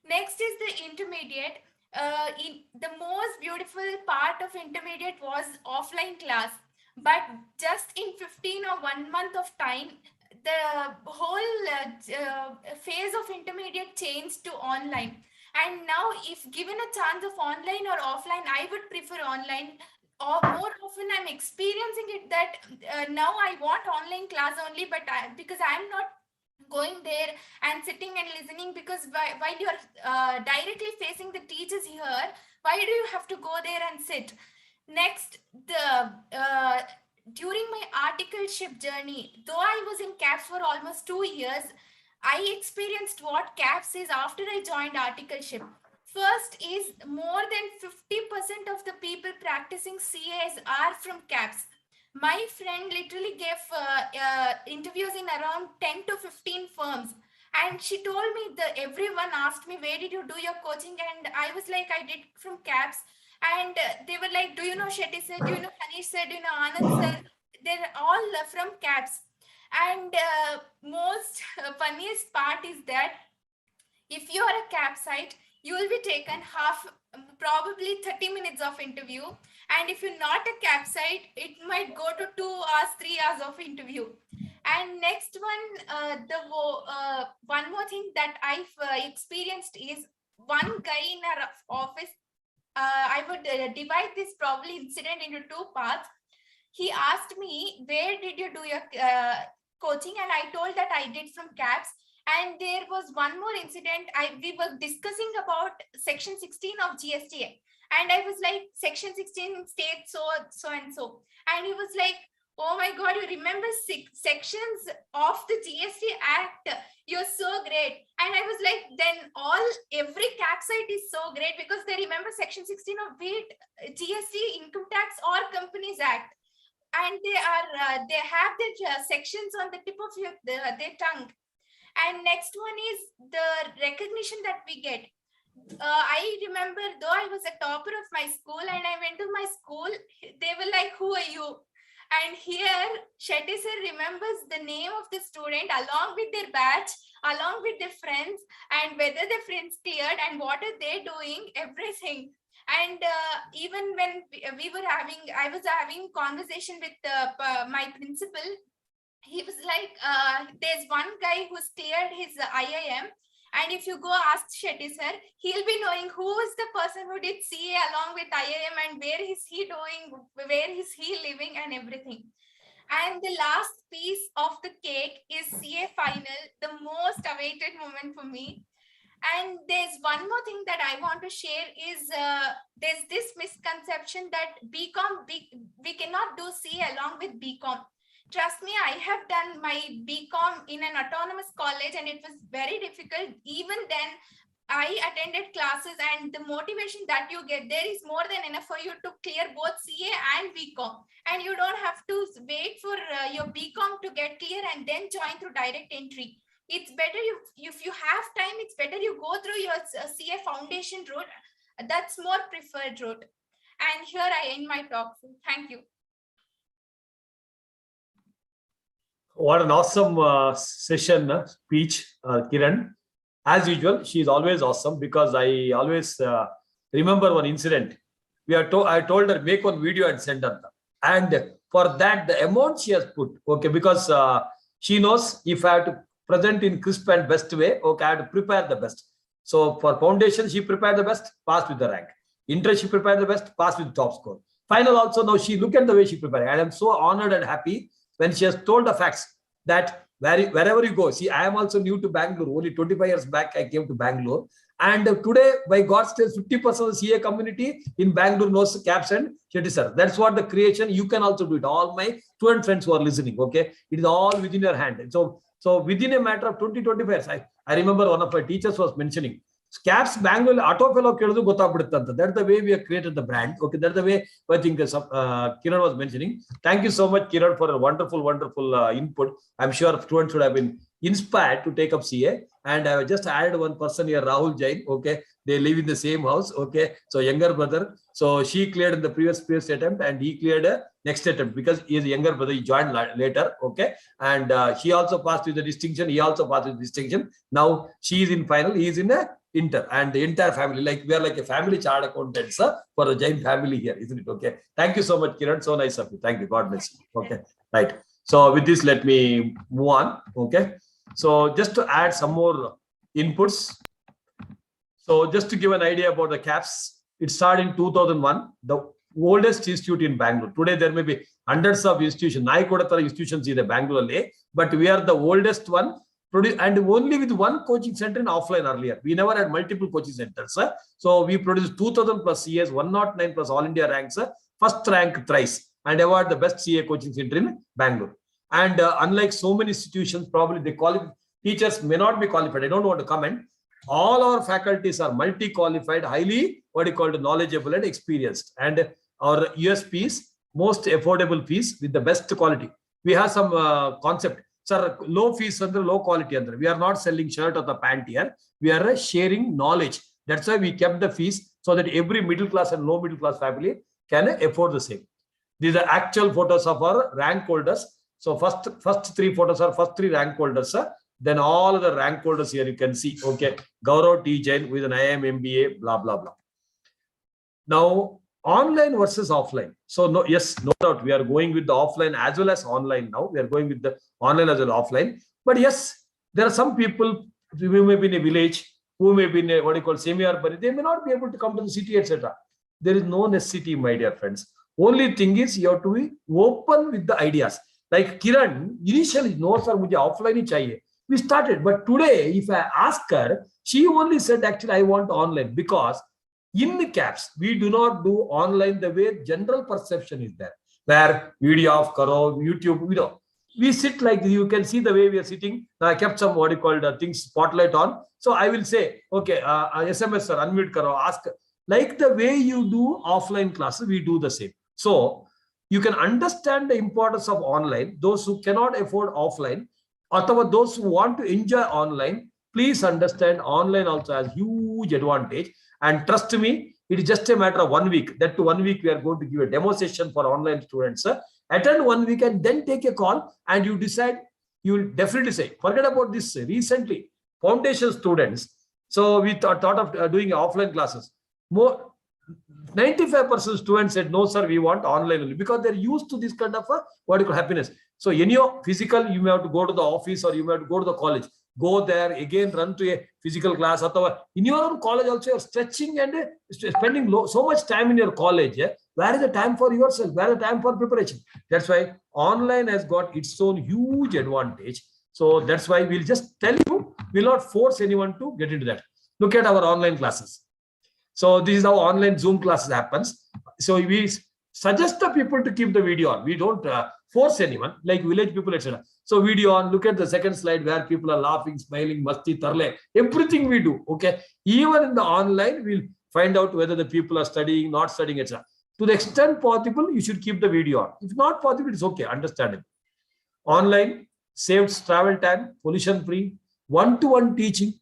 Next is the intermediate. The most beautiful part of intermediate was offline class. But just in 15 or 1 month of time, the whole phase of intermediate changed to online. And now if given a chance of online or offline, I would prefer online. Or more often I'm experiencing it that now I want online class only, but because I'm not going there and sitting and listening, because while you're directly facing the teachers here, why do you have to go there and sit? Next, during my articleship journey, though I was in CAPS for almost 2 years, I experienced what CAPS is after I joined articleship. First is more than 50% of the people practicing CAs are from CAPS. My friend literally gave interviews in around 10 to 15 firms. And she told me that everyone asked me, where did you do your coaching? And I was like, I did from CAPS. And they were like, do you know Shetty sir? Do you know Hanish sir? Do you know Anand sir? They're all from CAPS. And most funniest part is that if you are a CAPS site, you will be taken probably 30 minutes of interview. And if you're not a CAPS site, it might go to 2 hours, 3 hours of interview. And next one, one more thing that I've experienced is one guy in our office. I would divide this probably incident into 2 parts. He asked me, where did you do your coaching? And I told that I did from CAPS. And there was one more incident. We were discussing about section 16 of GSTA. And I was like, section 16 states so and so. And he was like, oh my God, you remember 6 sections of the GST Act. You're so great. And I was like, then every CAPS site is so great because they remember section 16 of GST, Income Tax or Companies Act. And they have their sections on the tip of their tongue. And next one is the recognition that we get. I remember, though I was a topper of my school and I went to my school, they were like, who are you? And here, Shetty sir remembers the name of the student along with their batch, along with their friends, and whether their friends cleared and what are they doing, everything. And even when I was having conversation with my principal, he was like, there's one guy who's cleared his IIM. And if you go ask Shetty sir, he'll be knowing who is the person who did CA along with IIM and where is he doing, where is he living and everything. And the last piece of the cake is CA final, the most awaited moment for me. And there's one more thing that I want to share is there's this misconception that we cannot do CA along with BCom. Trust me, I have done my BCom in an autonomous college and it was very difficult. Even then, I attended classes, and the motivation that you get there is more than enough for you to clear both CA and BCom. And you don't have to wait for your BCom to get clear and then join through direct entry. It's better if you have time, it's better you go through your CA foundation route. That's more preferred route. And here I end my talk. Thank you. What an awesome session, speech, Kiran. As usual, she is always awesome because I always remember one incident. I told her, make one video and send her. And for that, the amount she has put, okay, because she knows if I have to present in crisp and best way, okay, I have to prepare the best. So for foundation, she prepared the best, passed with the rank. Inter, she prepared the best, passed with top score. Final also, now she look at the way she prepared. I am so honored and happy when she has told the facts that wherever you go, see, I am also new to Bangalore. Only 25 years back, I came to Bangalore. And today, by God's grace, 50% of the CA community in Bangalore knows CAPS and Shetty sir. That's what the creation, you can also do it. All my student friends who are listening, okay? It is all within your hand. So within a matter of 20-25 years, I remember one of my teachers was mentioning, CAPS Bangalore auto fellow kedu gottabiduttante. That's the way we have created the brand. Okay, that's the way I think Kiran was mentioning. Thank you so much, Kiran, for a wonderful input. I'm sure students would have been inspired to take up CA. And I have just added one person here, Rahul Jain. Okay, they live in the same house. Okay, so younger brother. So she cleared in the previous attempt, and he cleared a next attempt because he is a younger brother. He joined later. Okay, and she also passed with the distinction. He also passed with distinction. Now she is in final. He is in a inter, and the entire family, like we are like a family chartered accountants for the Jain family here, isn't it? Okay, thank you so much, Kiran. So nice of you. Thank you. God bless you. Okay, right. So with this, let me move on. Okay. So just to add some more inputs. So just to give an idea about the CAPS, it started in 2001, the oldest institute in Bangalore. Today, there may be hundreds of institutions, Naikodatara institutions in Bangalore, but we are the oldest one, and only with one coaching center in offline earlier. We never had multiple coaching centers. So we produced 2000 plus CAs, 109 plus All India ranks, first rank thrice, and award the best CA coaching center in Bangalore. And unlike so many institutions, probably the teachers may not be qualified. I don't want to comment. All our faculties are multi-qualified, highly knowledgeable and experienced. And our USPs, most affordable fees with the best quality. We have some concept. Sir, low fees and low quality. We are not selling shirt or the pant here. We are sharing knowledge. That's why we kept the fees so that every middle class and low middle class family can afford the same. These are actual photos of our rank holders. So first three photos are first three rank holders. Then all of the rank holders here you can see. Okay, Gaurav T. Jain with an IIM MBA, blah, blah, blah. Now, online versus offline. So no, yes, no doubt we are going with the offline as well as online now. We are going with the online as well as offline. But yes, there are some people who may be in a village, who may be in a semi-urban. They may not be able to come to the city, etc. There is no necessity, my dear friends. Only thing is you have to be open with the ideas. Like Kiran, initially, no sir, mujhe offline hi chahiye. We started, but today, if I ask her, she only said, actually, I want online, because in the CAPS, we do not do online the way general perception is there, where video off karo, YouTube, we sit like this. You can see the way we are sitting. Now, I kept some things spotlight on. So I will say, okay, SMS sir, unmute karo, ask. Like the way you do offline classes, we do the same. So you can understand the importance of online. Those who cannot afford offline, or those who want to enjoy online, please understand online also has huge advantage. And trust me, it is just a matter of 1 week. That to 1 week, we are going to give a demo session for online students. Attend 1 week and then take a call, and you decide. You will definitely say, forget about this. Recently, foundation students. So we thought of doing offline classes. More 95% students said, no, sir, we want online only, because they're used to this kind of happiness. So any physical, you may have to go to the office or you may have to go to the college. Go there, again run to a physical class. In your own college also, you're stretching and spending so much time in your college. Where is the time for yourself? Where is the time for preparation? That's why online has got its own huge advantage. So that's why we'll just tell you, we'll not force anyone to get into that. Look at our online classes. So this is how online Zoom classes happens. So we suggest the people to keep the video on. We don't force anyone, like village people, etc. So video on, look at the second slide where people are laughing, smiling, masti, tarle, everything we do, okay? Even in the online, we'll find out whether the people are studying, not studying, etc. To the extent possible, you should keep the video on. If not possible, it's okay, understandable. Online saves travel time, pollution-free, one-to-one teaching.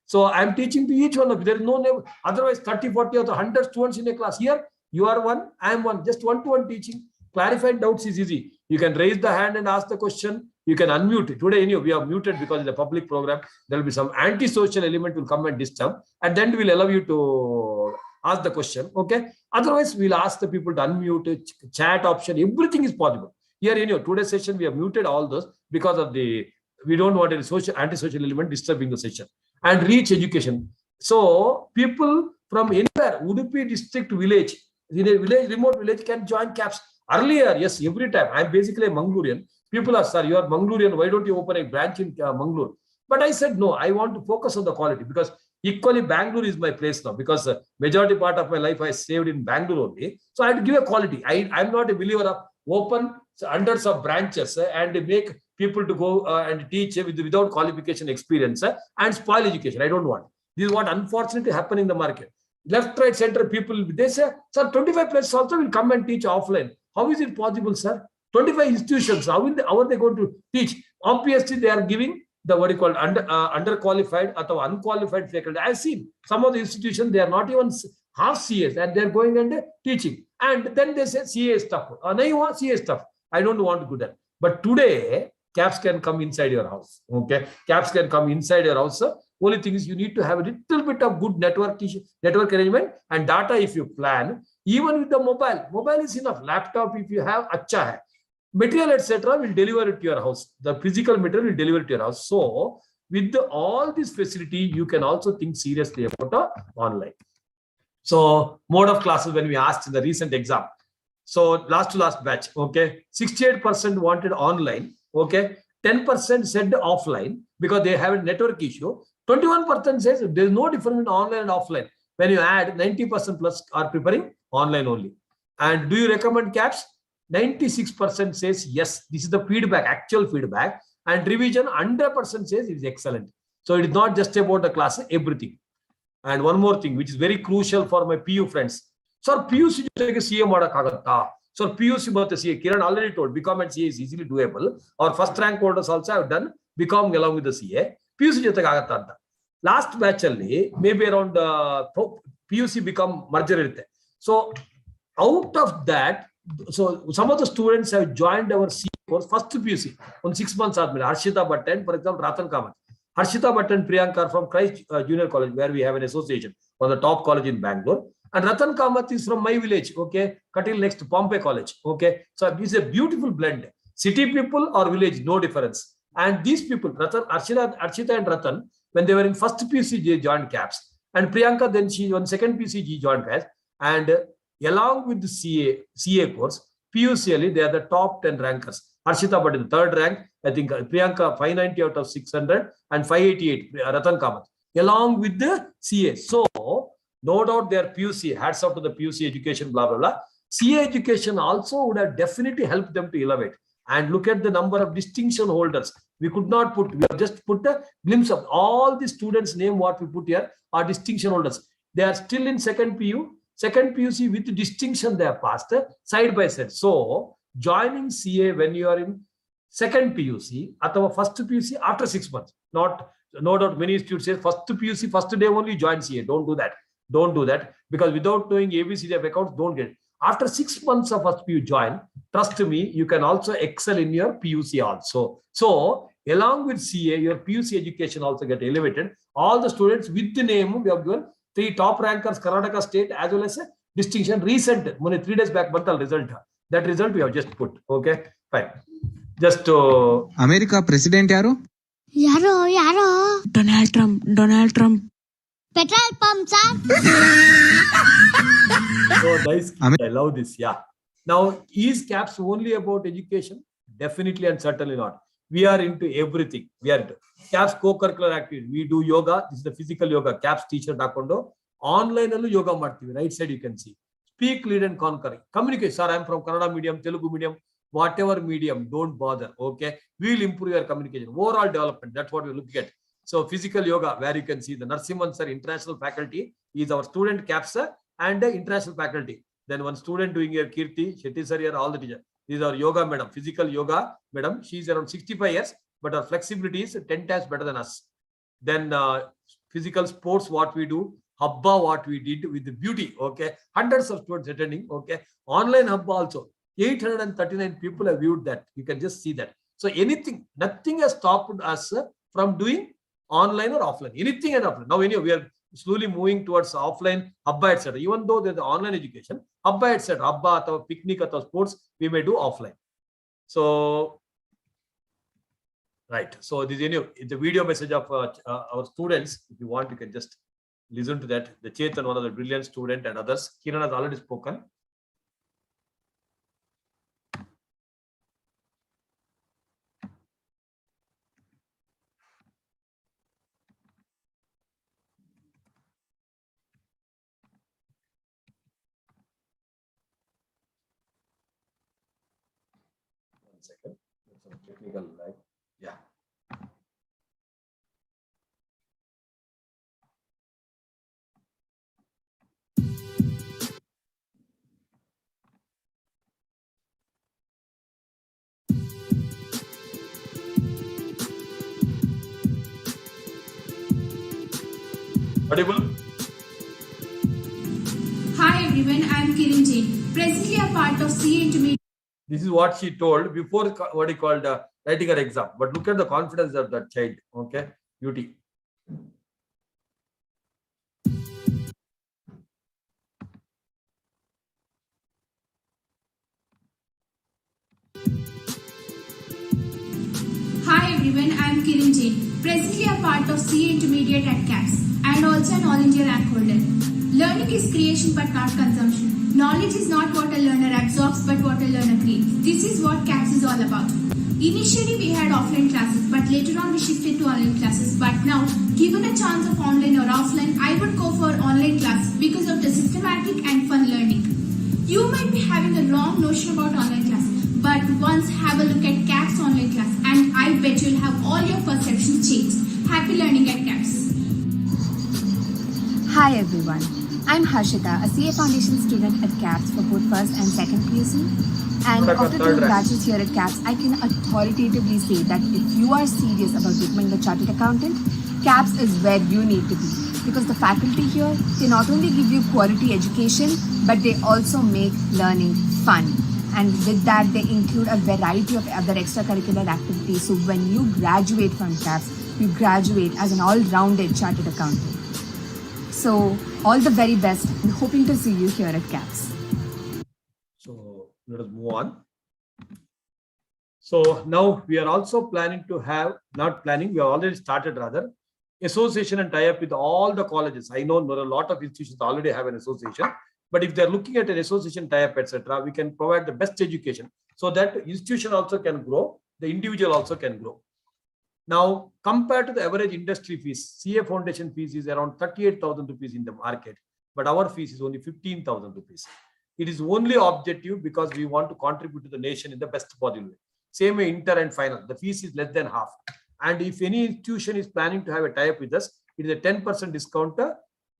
So I'm teaching to each one of you. There is no name. Otherwise, 30, 40 or 100 students in a class. Here, you are one, I am one. Just one-to-one teaching. Clarifying doubts is easy. You can raise the hand and ask the question. You can unmute it. Today, we are muted because it's a public program. There will be some anti-social element will come and disturb. And then we'll allow you to ask the question. Okay. Otherwise, we'll ask the people to unmute, chat option. Everything is possible. Here, today's session, we have muted all those because of we don't want any anti-social element disturbing the session. And reach education. So people from anywhere, Udupi district village, in a village, remote village can join CAPS. Earlier, yes, every time. I'm basically a Mangalorean. People are, sir, you are Mangalorean. Why don't you open a branch in Mangalore? But I said, no, I want to focus on the quality because equally Bangalore is my place now because majority part of my life I saved in Bangalore only. So I have to give a quality. I'm not a believer of open hundreds of branches and make people to go and teach without qualification experience and spoil education. I don't want. This is what unfortunately happened in the market. Left, right, center people, they say, sir, 25 places also will come and teach offline. How is it possible, sir? 25 institutions, how are they going to teach? Obviously, they are giving the what you call underqualified or unqualified faculty. I've seen some of the institutions, they are not even half CAs and they're going and teaching. And then they say CA stuff. CA stuff. I don't want to do that. But today, CAPS can come inside your house. Okay, CAPS can come inside your house. Only thing is you need to have a little bit of good network arrangement and data if you plan. Even with the mobile is enough. Laptop if you have, acha hai. Material etc. will deliver it to your house. The physical material will deliver it to your house. So with all this facility, you can also think seriously about online. So mode of classes when we asked in the recent exam. So last to last batch, okay, 68% wanted online, okay, 10% said offline because they have a network issue. 21% says there is no difference in online and offline. When you add 90% plus are preparing online only. And do you recommend CAPS? 96% says yes. This is the feedback, actual feedback. And revision 100% says it is excellent. So it is not just about the class, everything. And one more thing, which is very crucial for my PU friends. Sir, PUC CA madakagata. So PUC but CA, Kieran already told, BCom and CA is easily doable. Our first rank holders also have done BCom along with the CA. PUC jotagagata. Last batch alli, maybe around PUC become merger. So out of that, so some of the students have joined our CA course first PUC on 6 months. Harshita Bhatt, for example, Ratan Kamath. Harshita Bhatt and Priyanka from Christ Junior College, where we have an association, one of the top college in Bangalore. And Ratan Kamath is from my village, okay, Katil next to Pompey College, okay. So this is a beautiful blend. City people or village, no difference. And these people, Archita and Ratan, when they were in first PUC, they joined CAPS. And Priyanka, then she on second PUC, joined CAPS. And along with the CA course, PUCLE, they are the top 10 rankers. Harshita Bhatt in the third rank, I think Priyanka 590 out of 600 and 588, Ratan Kamath, along with the CA. So, no doubt they are PUC, hats off to the PUC education, blah, blah, blah. CA education also would have definitely helped them to elevate. And look at the number of distinction holders. We could not put, we have just put a glimpse of all the students' name, what we put here are distinction holders. They are still in second PUC with distinction they have passed side by side. So, joining CA when you are in second PUC or first PUC after 6 months. No doubt many students say first PUC, first day only join CA. Don't do that. Don't do that because without knowing ABCD of accounts, don't get it. After 6 months of first PU join, trust me, you can also excel in your PUC also. So, along with CA, your PUC education also get elevated. All the students with the name, we have given 3 top rankers, Karnataka State, as well as a distinction recent, only 3 days back, but the result. That result we have just put. Okay, fine. Just to America president yaro? Yaro. Donald Trump. Petrol pump, sir. so nice. I love this. Yeah. Now, is CAPS only about education? Definitely and certainly not. We are into everything. We are into CAPS co-curricular activity. We do yoga. This is the physical yoga. CAPS teacher Dakondo. Online yoga marti. Right side you can see. Speak, lead, and conquer. Communicate. Sir, I'm from Kannada medium, Telugu medium, whatever medium. Don't bother. Okay. We will improve your communication. Overall development. That's what we're looking at. So physical yoga, where you can see the Narsimhan sir, international faculty, is our student CAPS and international faculty. Then one student doing here, Kirti, Shetty sir here, all the teachers. This is our yoga madam, physical yoga madam. She's around 65 years, but her flexibility is 10 times better than us. Then physical sports, what we do, Habba, what we did with the beauty. Okay, hundreds of students attending. Okay, online Habba also, 839 people have viewed that. You can just see that. So anything, nothing has stopped us from doing online or offline. Anything and offline. Now anyway, we are slowly moving towards offline, Habba, etc. Even though there's the online education, Habba, etc. Habba, or picnic, or sports, we may do offline. So, right. So this is the video message of our students. If you want, you can just listen to that. The Chetan, one of the brilliant student, and others. Kieran has already spoken. Second, some technical lag. Yeah. Audible? Hi everyone, I am Kieran Jain, presently a part of CA Intermediate. This is what she told before what he called writing her exam. But look at the confidence of that child. Okay, beauty. Hi everyone, I am Kieran Jain, presently a part of CA Intermediate at CAPS and also an All India rank holder. Learning is creation but not consumption. Knowledge is not what a learner absorbs but what a learner creates. This is what CAPS is all about. Initially we had offline classes but later on we shifted to online classes. But now, given a chance of online or offline, I would go for online classes because of the systematic and fun learning. You might be having a wrong notion about online classes, but once have a look at CAPS online class and I bet you'll have all your perceptions changed. Happy learning at CAPS. Hi everyone, I'm Harshita, a CA Foundation student at CAPS for both first and second PUC. And after 2 batches here at CAPS, I can authoritatively say that if you are serious about becoming a chartered accountant, CAPS is where you need to be. Because the faculty here, they not only give you quality education, but they also make learning fun. And with that, they include a variety of other extracurricular activities. So when you graduate from CAPS, you graduate as an all-rounded chartered accountant. So all the very best and hoping to see you here at CAPS. So let us move on. So now we are also planning to have, not planning, we have already started rather, association and tie up with all the colleges. I know there are a lot of institutions already have an association, but if they're looking at an association tie up, etc., we can provide the best education so that institution also can grow, the individual also can grow. Now, compared to the average industry fees, CA Foundation fees is around 38,000 rupees in the market, but our fees is only 15,000 rupees. It is only objective because we want to contribute to the nation in the best possible way. Same way inter and final, the fees is less than half. And if any institution is planning to have a tie-up with us, it is a 10% discount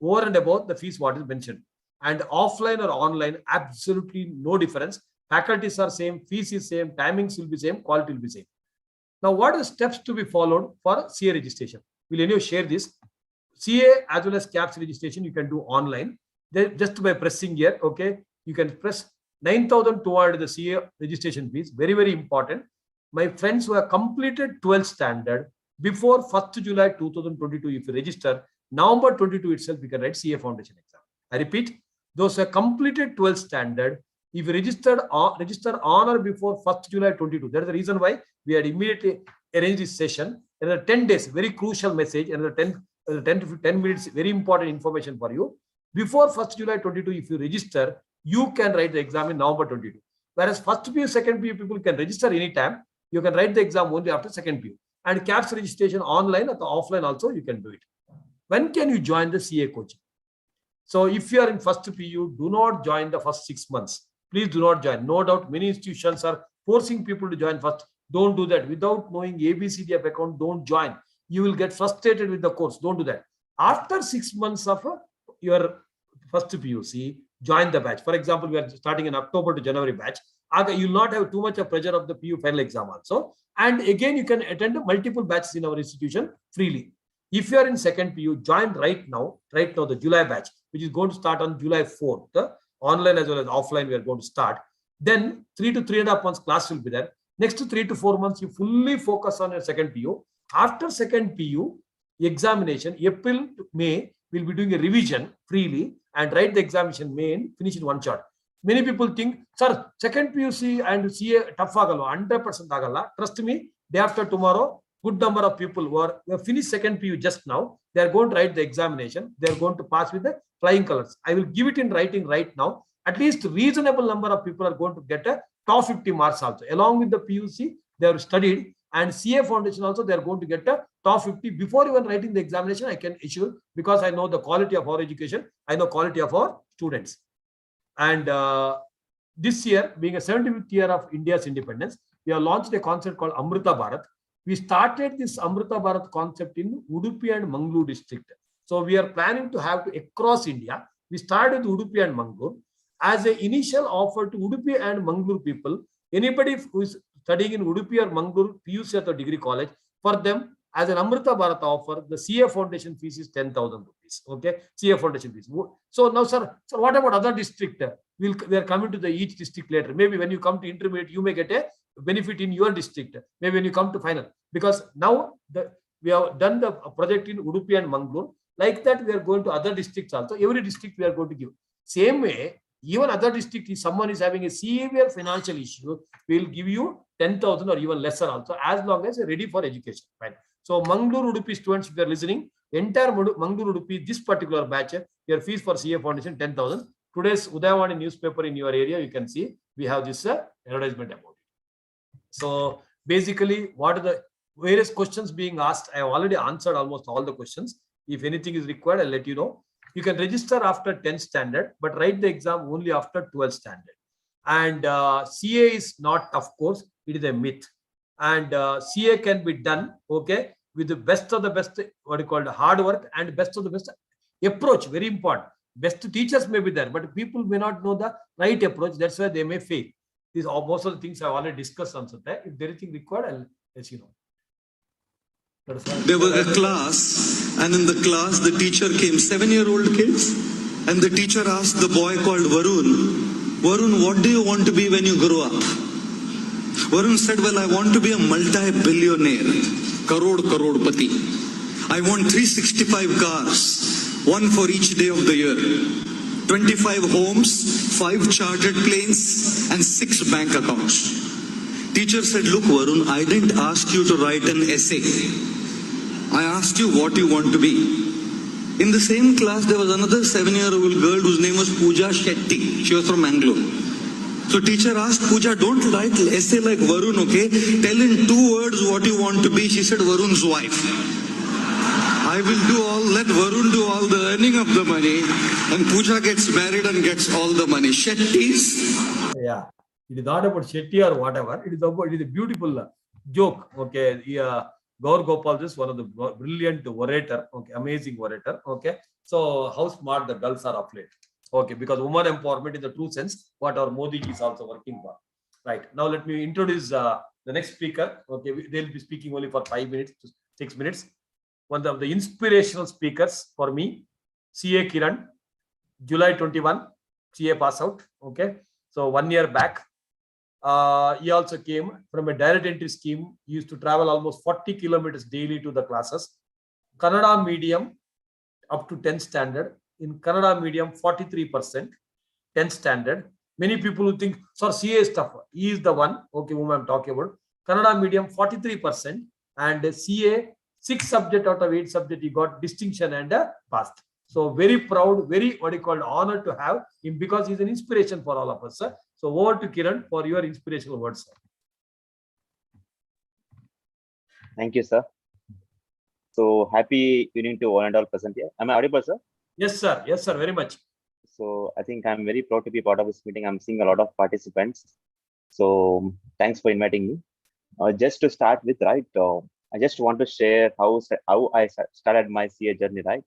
over and above the fees what is mentioned. And offline or online, absolutely no difference. Faculties are same, fees is same, timings will be same, quality will be same. Now, what are the steps to be followed for CA registration? We'll anyway share this. CA as well as CAPS registration, you can do online. Then just by pressing here, okay, you can press 9,200 the CA registration fees. Very, very important. My friends who have completed 12th standard before 1st July 2022, if you register, November 22 itself, you can write CA Foundation exam. I repeat, those who have completed 12th standard, if you register on or before 1st July 22, that is the reason why we had immediately arranged this session. Another 10 days, very crucial message, another 10 to 10 minutes, very important information for you. Before 1st July 22, if you register, you can write the exam in November 22. Whereas first PU, second PU people can register anytime. You can write the exam only after second PU. And CAPS registration online or offline also you can do it. When can you join the CA coaching? So if you are in first PU, do not join the first 6 months. Please do not join. No doubt many institutions are forcing people to join first. Don't do that. Without knowing ABCD of account, don't join. You will get frustrated with the course. Don't do that. After 6 months of your first PUC, join the batch. For example, we are starting in October to January batch. You will not have too much of pressure of the PU final exam also. And again, you can attend multiple batches in our institution freely. If you are in second PU, join right now the July batch, which is going to start on July 4th. The online as well as offline, we are going to start. Then 3 to 3.5 months class will be there. Next 3 to 4 months, you fully focus on your second PU. After second PU, examination, April to May, we'll be doing a revision freely and write the examination May and finish in one shot. Many people think, sir, second PUC and CA tough agalla, 100% agalla. Trust me, day after tomorrow, good number of people who have finished second PU just now, they are going to write the examination. They are going to pass with the flying colors. I will give it in writing right now. At least reasonable number of people are going to get a top 50 marks also. Along with the PUC, they have studied, and CA Foundation also, they are going to get a top 50 before even writing the examination. I can assure, because I know the quality of our education, I know quality of our students. And this year, being a 75th year of India's independence, we have launched a concept called Amrita Bharat. We started this Amrita Bharat concept in Udupi and Mangalore district. So we are planning to have to across India. We started with Udupi and Mangalore. As an initial offer to Udupi and Mangalore people, anybody who is studying in Udupi or Mangalore, PUC or degree college, for them, as an Amrita Bharat offer, the CA Foundation fees is 10,000 rupees. Okay, CA Foundation fees. So now, sir, what about other district? We are coming to the each district later. Maybe when you come to intermediate, you may get a benefit in your district. Maybe when you come to final, because now we have done the project in Udupi and Mangalore. Like that, we are going to other districts also. Every district we are going to give. Same way, even other district, if someone is having a severe financial issue, we will give you 10,000 or even lesser also, as long as you're ready for education. Right? So Mangalore Udupi students, if you are listening, entire Mangalore Udupi, this particular batch, your fees for CA Foundation 10,000. Today's Udayavani newspaper in your area, you can see we have this advertisement about it. So basically, what are the various questions being asked? I have already answered almost all the questions. If anything is required, I'll let you know. You can register after 10th standard, but write the exam only after 12th standard. And CA is not, of course, it is a myth. And CA can be done, okay, with the best of the best, what you call hard work and best of the best approach. Very important. Best teachers may be there, but people may not know the right approach. That's why they may fail. These are most of the things I've already discussed on Sunday. If there is anything required, I'll let you know. There was a class, and in the class, the teacher came, 7-year-old kids, and the teacher asked the boy called Varun, Varun, what do you want to be when you grow up? Varun said, well, I want to be a multi-billionaire, crorepati. I want 365 cars, one for each day of the year, 25 homes, 5 chartered planes, and 6 bank accounts. Teacher said, look, Varun, I didn't ask you to write an essay. I asked you what you want to be. In the same class, there was another 7-year-old girl whose name was Pooja Shetty. She was from Mangalore. So teacher asked Pooja, don't write an essay like Varun, okay? Tell in 2 words what you want to be. She said, Varun's wife. I will do all, let Varun do all the earning of the money, and Pooja gets married and gets all the money. Shetty's. Yeah. It is not about Shetty or whatever. It is a beautiful joke. Okay. Gaur Gopal is one of the brilliant orator. Okay. Amazing orator. Okay. So how smart the girls are of late. Okay. Because woman empowerment in the true sense, what our Modi is also working for. Right. Now let me introduce the next speaker. Okay. They'll be speaking only for 5 minutes to 6 minutes. One of the inspirational speakers for me, CA Kieran, July 21, CA pass out. Okay. So 1 year back. He also came from a direct entry scheme. He used to travel almost 40 kilometers daily to the classes. Kannada medium up to 10th standard. In Kannada medium, 43%, 10th standard. Many people who think, sir, CA is tougher. He is the one, okay, whom I'm talking about. Kannada medium, 43%. And CA, 6 subject out of 8 subject, he got distinction and passed. So very proud, very honor to have him, because he's an inspiration for all of us, sir. So over to Kiran for your inspirational words, sir. Thank you, sir. So happy evening to all and all present here. Am I audible, sir? Yes, sir. Yes, sir. Very much. So I think I'm very proud to be part of this meeting. I'm seeing a lot of participants. So thanks for inviting me. Just to start with, right, I just want to share how I started my CA journey, right?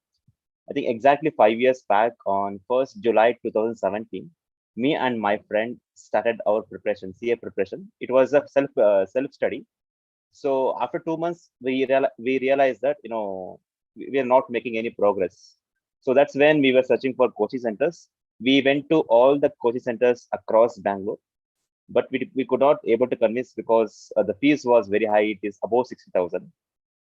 I think exactly 5 years back on 1st July 2017, me and my friend started our preparation, CA preparation. It was a self study. So after 2 months, we realized that we are not making any progress. So that's when we were searching for coaching centers. We went to all the coaching centers across Bangalore, but we could not able to convince because the fees was very high. It is above 60,000.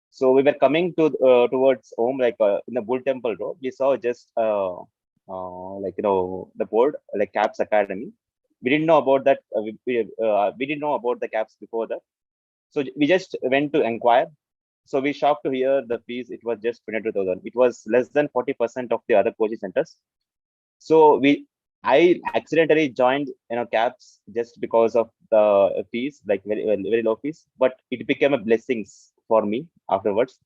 So we were coming to towards home, like in the Bull Temple Road. We saw just the board like CAPS Academy. We didn't know about that. We didn't know about the CAPS before that. So we just went to inquire. So we shocked to hear the fees. It was just 22,000. It was less than 40% of the other coaching centers. So I accidentally joined CAPS just because of the fees, like very low fees. But it became a blessings for me afterwards.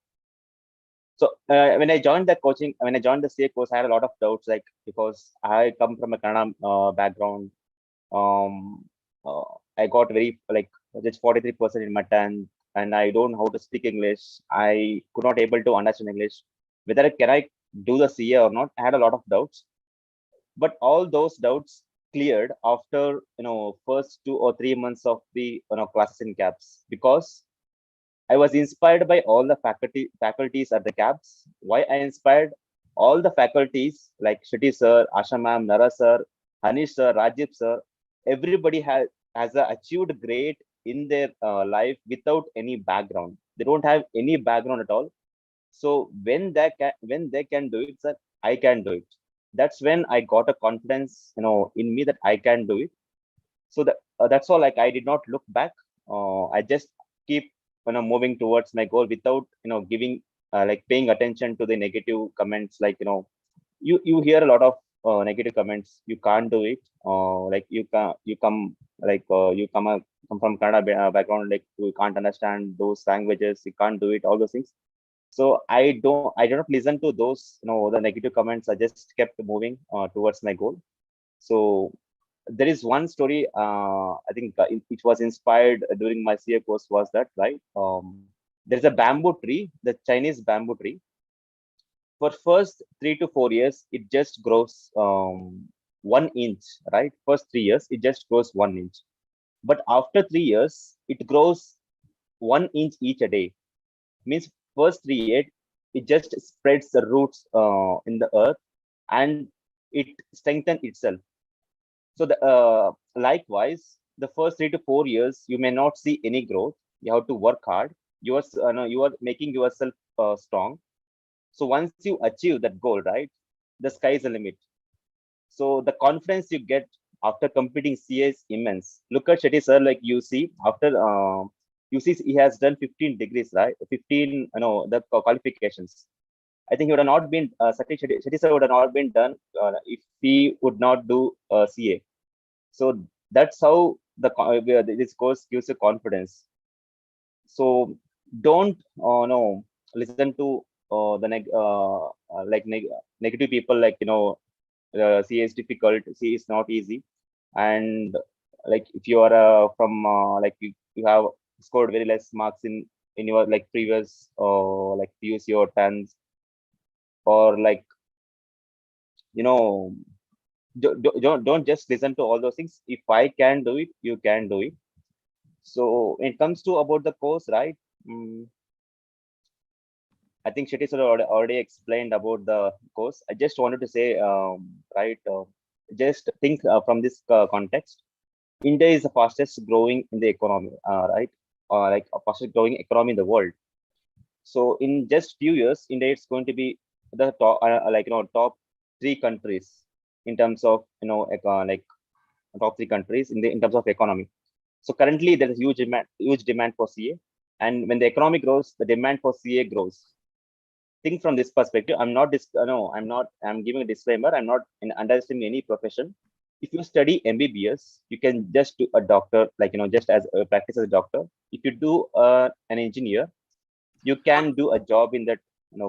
So when I joined the coaching, when I joined the CA course, I had a lot of doubts, like because I come from a Kannada background. I got very like just 43% in my 10th, and I don't know how to speak English. I could not able to understand English. Whether can I do the CA or not, I had a lot of doubts. But all those doubts cleared after first 2 or 3 months of the classes in CAPS, because I was inspired by all the faculties at the CAPS. Why I inspired all the faculties like Shetty sir, Asha ma'am, Nara sir, Hanish sir, Rajiv sir. Everybody has achieved great in their life without any background. They don't have any background at all. So when they can do it, sir, I can do it. That's when I got a confidence, in me that I can do it. So that's all. Like I did not look back. I just keep moving towards my goal without giving like paying attention to the negative comments. Like you hear a lot of negative comments. You can't do it. Like you come like you come from Kannada background. Like you can't understand those languages. You can't do it. All those things. So I do not listen to those the negative comments. I just kept moving towards my goal. So there is one story, I think it was inspired during my CA course, was that, right? There's a bamboo tree, the Chinese bamboo tree. For first 3 to 4 years, it just grows 1 inch, right? First 3 years, it just grows 1 inch. But after 3 years, it grows 1 inch each a day. Means first 3 years, it just spreads the roots in the earth and it strengthens itself. So likewise, the first 3 to 4 years, you may not see any growth. You have to work hard. You are making yourself strong. So once you achieve that goal, right, the sky is the limit. So the confidence you get after completing CA is immense. Look at Shetty sir, like you see after you see he has done 15 degrees, right? 15, the qualifications. I think he would have not been Shetty sir would have not been done if he would not do CA. So that's how this course gives you confidence. So don't no listen to negative people, like CA is difficult, CA is not easy, and like if you are from like you have scored very less marks in your like previous like PUC or 10s, or like don't just listen to all those things. If I can do it, you can do it. So when it comes to about the course, right? I think Shetty sir already explained about the course. I just wanted to say, right, just think from this context. India is the fastest growing in the economy, right? Like fastest growing economy in the world. So in just few years, India is going to be the top, top 3 countries in terms of like top 3 countries in terms of economy. So currently there is huge demand for CA, and when the economy grows, the demand for CA grows. Think from this perspective. I'm giving a disclaimer. I'm not underestimating any profession. If you study MBBS, you can just do a doctor, like just as practice as a doctor. If you do an engineer, you can do a job in that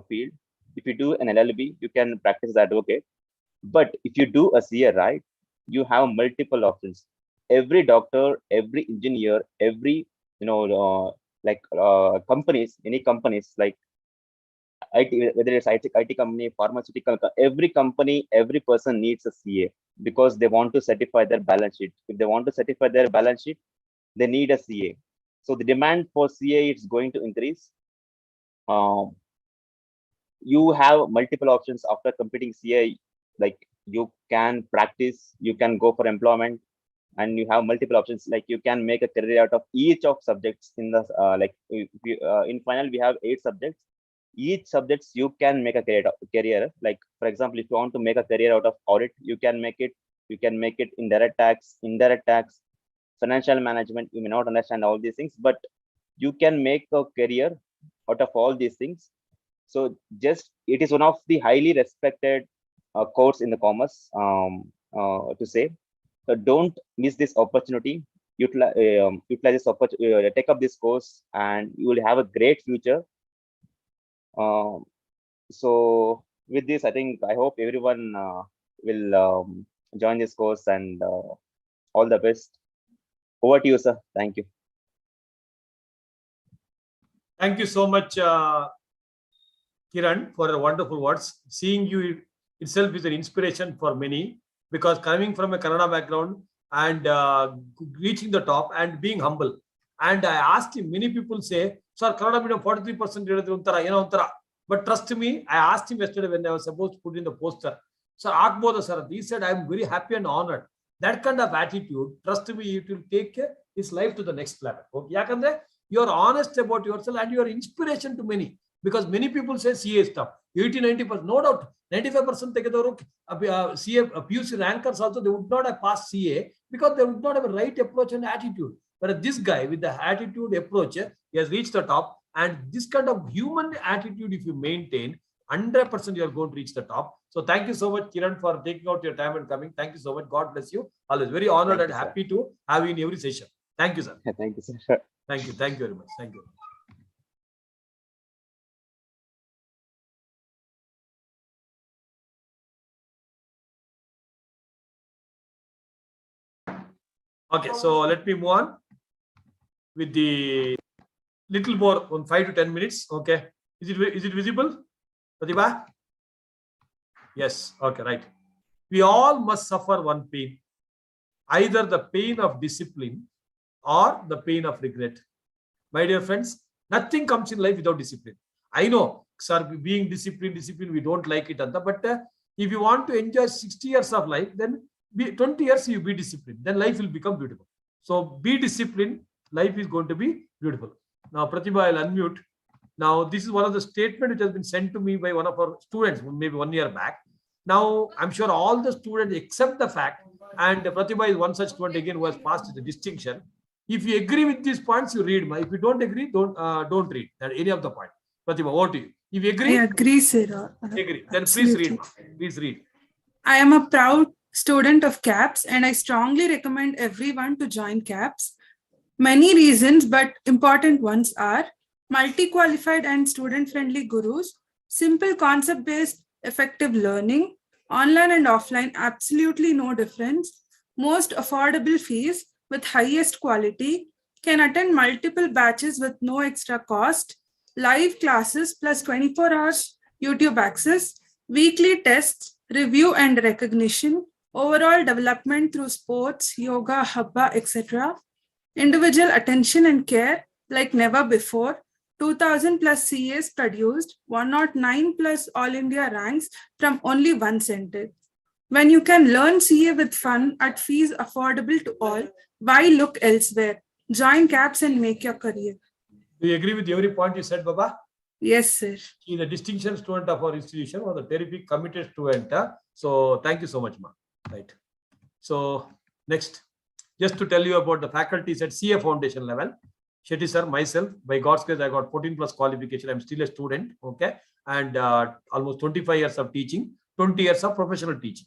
field. If you do an LLB, you can practice as advocate. But if you do a CA, right, you have multiple options. Every doctor, every engineer, every companies, any companies like IT, whether it's IT company, pharmaceutical, every company, every person needs a CA because they want to certify their balance sheet. If they want to certify their balance sheet, they need a CA. So the demand for CA is going to increase. You have multiple options after completing CA. Like you can practice, you can go for employment, and you have multiple options. Like you can make a career out of each of subjects in the in final we have 8 subjects. Each subjects you can make a career. Like for example, if you want to make a career out of audit, you can make it. You can make it in direct tax, indirect tax, financial management. You may not understand all these things, but you can make a career out of all these things. So just it is one of the highly respected course in the commerce, to say. So don't miss this opportunity. Utilize this opportunity. Take up this course, and you will have a great future. So with this, I hope everyone will join this course, and all the best. Over to you, sir. Thank you. Thank you so much, Kiran, for the wonderful words. Seeing you itself is an inspiration for many, because coming from a Kannada background and reaching the top and being humble. And I asked him, many people say, sir, Kannada medium 43%, but trust me, I asked him yesterday when I was supposed to put in the poster, sir, Akboda sir, he said, I am very happy and honored. That kind of attitude, trust me, it will take his life to the next level. Okay? You are honest about yourself and you are inspiration to many, because many people say CA stuff. 80-90%, no doubt, 95% CA PUC rankers also, they would not have passed CA because they would not have a right approach and attitude. But this guy with the attitude approach, he has reached the top. And this kind of human attitude, if you maintain, 100% you are going to reach the top. So thank you so much, Kiran, for taking out your time and coming. Thank you so much. God bless you. Always very honored and happy to have you in every session. Thank you, sir. Thank you, sir. Thank you. Thank you very much. Thank you. Okay, so let me move on with the little more on 5 to 10 minutes. Okay, is it visible, Pratibha? Yes. Okay, right. We all must suffer one pain, either the pain of discipline or the pain of regret. My dear friends, nothing comes in life without discipline. I know, sir, being disciplined, we don't like it, but if you want to enjoy 60 years of life, then 20 years you be disciplined, then life will become beautiful. So be disciplined, life is going to be beautiful. Now, Pratibha, I'll unmute. Now, this is one of the statements which has been sent to me by one of our students, maybe 1 year back. Now, I'm sure all the students accept the fact, and Pratibha is one such student again who has passed the distinction. If you agree with these points, you read. If you don't agree, don't read any of the point. Pratibha, what do you? If you agree, I agree, sir. Agree. Then please read. Please read. I am a proud student of CAPS, and I strongly recommend everyone to join CAPS. Many reasons, but important ones are multi-qualified and student-friendly gurus, simple concept-based effective learning, online and offline, absolutely no difference, most affordable fees with highest quality, can attend multiple batches with no extra cost, live classes plus 24 hours YouTube access, weekly tests, review and recognition, overall development through sports, yoga, habba, etc., individual attention and care like never before, 2000 plus CAs produced, 109 plus All India ranks from only one center. When you can learn CA with fun at fees affordable to all, why look elsewhere? Join CAPS and make your career. Do you agree with every point you said, Baba? Yes, sir. She is a distinction student of our institution, or the terrific committed student. So thank you so much, ma. Right. So next, just to tell you about the faculties at CA foundation level. Shetty sir, myself, by God's grace, I got 14 plus qualification. I'm still a student, okay, and almost 25 years of teaching, 20 years of professional teaching.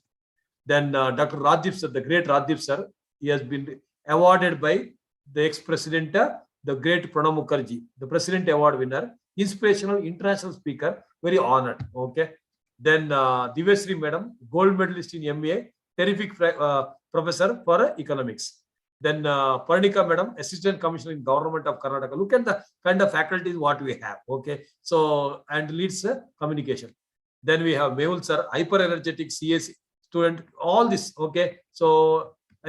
Then Dr. Rajiv sir, the great Rajiv sir, he has been awarded by the ex-president, the great Pranab Mukherjee, the president award winner. inspirational international speaker, very honored. Okay. Then Divesri Madam, gold medalist in MBA, terrific professor for economics. Then Parnika Madam, assistant commissioner in government of Karnataka. Look at the kind of faculties what we have. Okay. So, and leads communication. Then we have Mehul sir, hyper energetic CS student, all this. Okay. So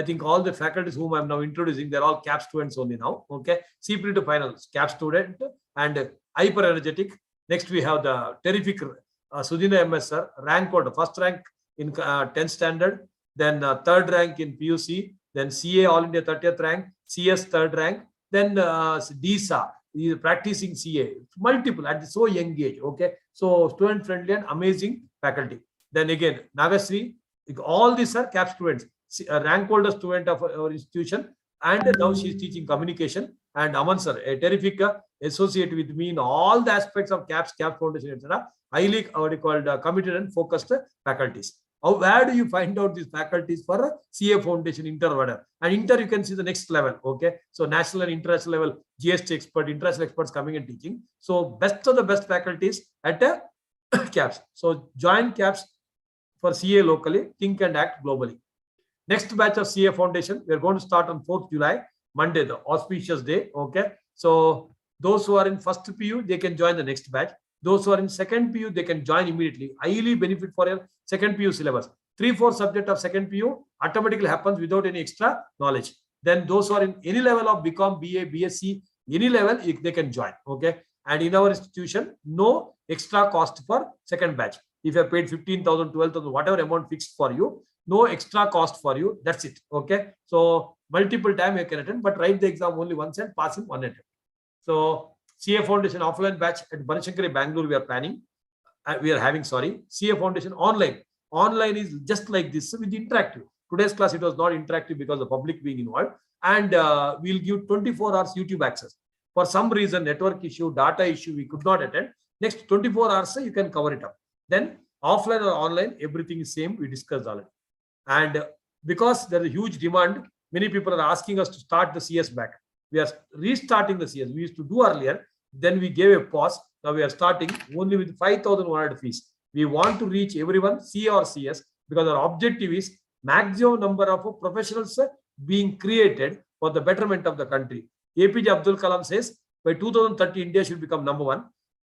I think all the faculties whom I'm now introducing, they're all CAP students only now. Okay. CP to finals, CAP student and hyper energetic. Next, we have the terrific Sudhina MS sir, rank code, first rank in 10th standard, then third rank in PUC, then CA All India 30th rank, CS third rank, then DSA, practicing CA, multiple at so young age. Okay. So student friendly and amazing faculty. Then again, Nagasri, all these are CAP students. Rank holder student of our institution, and now she is teaching communication. And Aman sir, a terrific associate with me in all the aspects of CAP Foundation, etc. Highly committed and focused faculties. Where do you find out these faculties for CA Foundation Inter? And Inter, you can see the next level. Okay, so national and international level GST expert, international experts coming and teaching. So best of the best faculties at CAPS. So join CAPS for CA locally, think and act globally. Next batch of CA Foundation, we are going to start on 4th July, Monday, the auspicious day. Okay. So those who are in first PU, they can join the next batch. Those who are in second PU, they can join immediately. Highly benefit for your second PU syllabus. 3/4 subject of second PU automatically happens without any extra knowledge. Then those who are in any level of BCom, BA, BSc, any level, they can join. Okay. And in our institution, no extra cost for second batch. If you have paid 15,000, 12,000, whatever amount fixed for you, no extra cost for you. That's it. Okay. So multiple time you can attend, but write the exam only once and pass in one attempt. So CA Foundation offline batch at Banashankari, Bangalore, we are planning. We are having, CA Foundation online. Online is just like this with interactive. Today's class, it was not interactive because of the public being involved. And we'll give 24 hours YouTube access. For some reason, network issue, data issue, we could not attend. Next 24 hours, you can cover it up. Then offline or online, everything is same. We discussed already. And because there is a huge demand, many people are asking us to start the CS back. We are restarting the CS. We used to do earlier. Then we gave a pause. Now we are starting only with 5,100 fees. We want to reach everyone, CA or CS, because our objective is maximum number of professionals being created for the betterment of the country. APJ Abdul Kalam says, by 2030, India should become number one.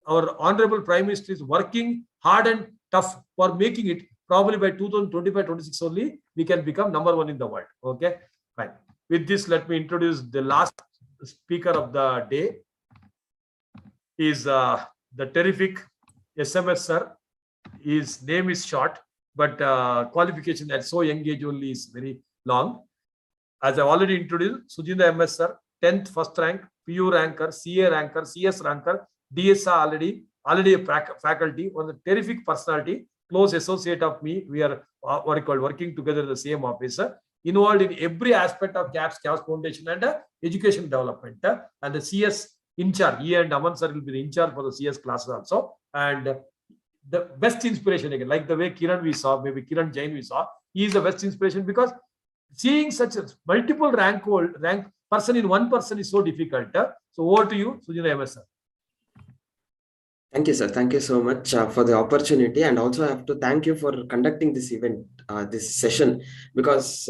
Our Honorable Prime Minister is working hard and tough for making it. Probably by 2025-26 only, we can become number one in the world. Okay, fine. With this, let me introduce the last speaker of the day. Is the terrific SMS sir. His name is short, but qualification at so young age only is very long. As I already introduced, Sujinda MS sir, 10th first rank, PU ranker, CA ranker, CS ranker, DSA already a faculty, one of the terrific personality, close associate of me. We are working together in the same office, involved in every aspect of CAPS Foundation and education development. And the CS in charge, he and Aman sir will be the in charge for the CS classes also. And the best inspiration again, like the way Kieran we saw, maybe Kieran Jain we saw, he is the best inspiration because seeing such a multiple rank person in one person is so difficult. So over to you, Sujina MS sir. Thank you, sir. Thank you so much for the opportunity. And also I have to thank you for conducting this event, this session, because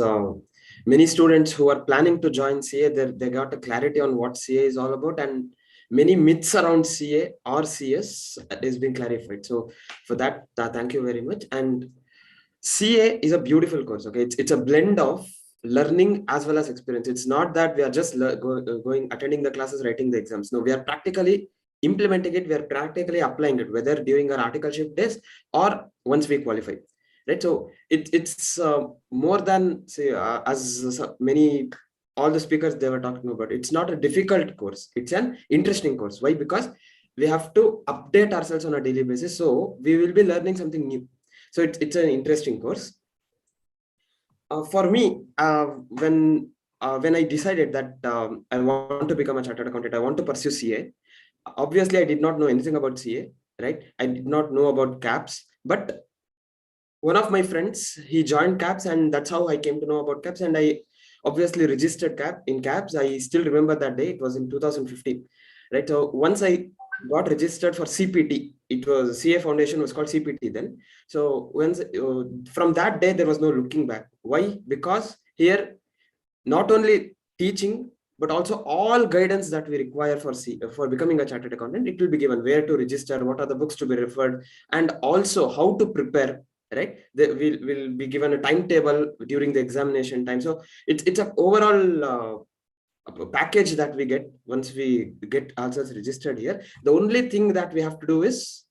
many students who are planning to join CA, they got a clarity on what CA is all about, and many myths around CA or CS is being clarified. So for that, thank you very much. And CA is a beautiful course. Okay, it's a blend of learning as well as experience. It's not that we are just attending the classes, writing the exams. No, we are practically implementing it. We are practically applying it, whether during our articleship days or once we qualify. Right. So it's more than, say, as all the speakers they were talking about. It's not a difficult course. It's an interesting course. Why? Because we have to update ourselves on a daily basis. So we will be learning something new. So it's an interesting course. For me, when I decided that I want to become a chartered accountant, I want to pursue CA. Obviously, I did not know anything about CA, right? I did not know about CAPS, but one of my friends, he joined CAPS, and that's how I came to know about CAPS. And I obviously registered in CAPS. I still remember that day. It was in 2015, right? So once I got registered for CPT. It was CA Foundation was called CPT then. So when from that day there was no looking back. Why? Because here not only teaching but also all guidance that we require for becoming a chartered accountant, it will be given where to register, what are the books to be referred, and also how to prepare. Right? Will be given a timetable during the examination time. So it's an overall package that we get once we get ourselves registered here. The only thing that we have to do is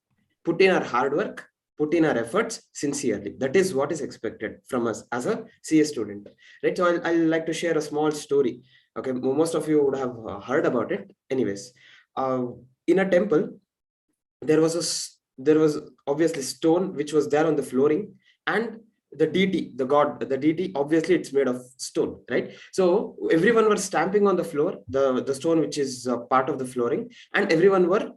put in our hard work, put in our efforts sincerely. That is what is expected from us as a CA student, right? So I'll like to share a small story. Okay, most of you would have heard about it. Anyways, in a temple, there was obviously stone which was there on the flooring, and the deity, the god, the deity, obviously it's made of stone, right? So everyone were stamping on the floor, the stone which is part of the flooring, and everyone were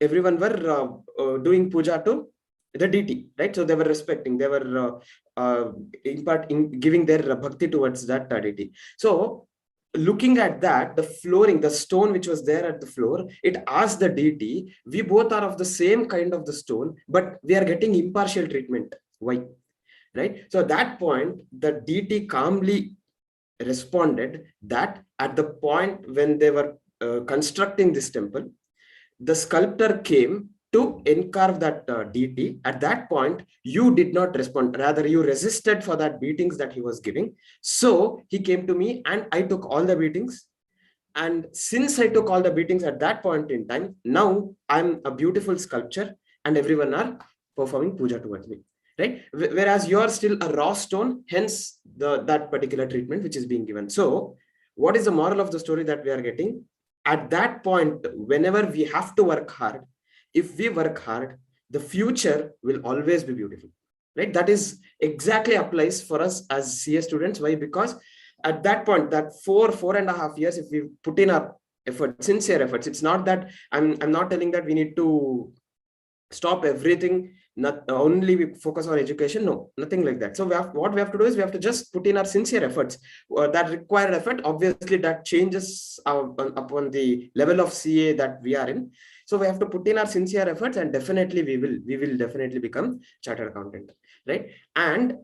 doing puja to the deity, right? So they were respecting, they were giving their bhakti towards that deity. So looking at that, the flooring, the stone which was there at the floor, it asked the deity, we both are of the same kind of the stone, but we are getting impartial treatment. Why? Right? So at that point, the deity calmly responded that at the point when they were constructing this temple, the sculptor came to encarve that deity. At that point, you did not respond, rather you resisted for that beatings that he was giving. So he came to me and I took all the beatings. And since I took all the beatings at that point in time, now I'm a beautiful sculpture and everyone are performing puja towards me, right? Whereas you are still a raw stone, hence that particular treatment which is being given. So what is the moral of the story that we are getting? At that point, whenever we have to work hard, if we work hard, the future will always be beautiful, right? That is exactly applies for us as CA students. Why? Because at that point, that 4.5 years, if we put in our effort, sincere efforts, it's not that I'm not telling that we need to stop everything, not only we focus on education. No, nothing like that. So what we have to do is we have to just put in our sincere efforts. That required effort, obviously that changes upon the level of CA that we are in. So we have to put in our sincere efforts, and definitely we will definitely become chartered accountant, right? And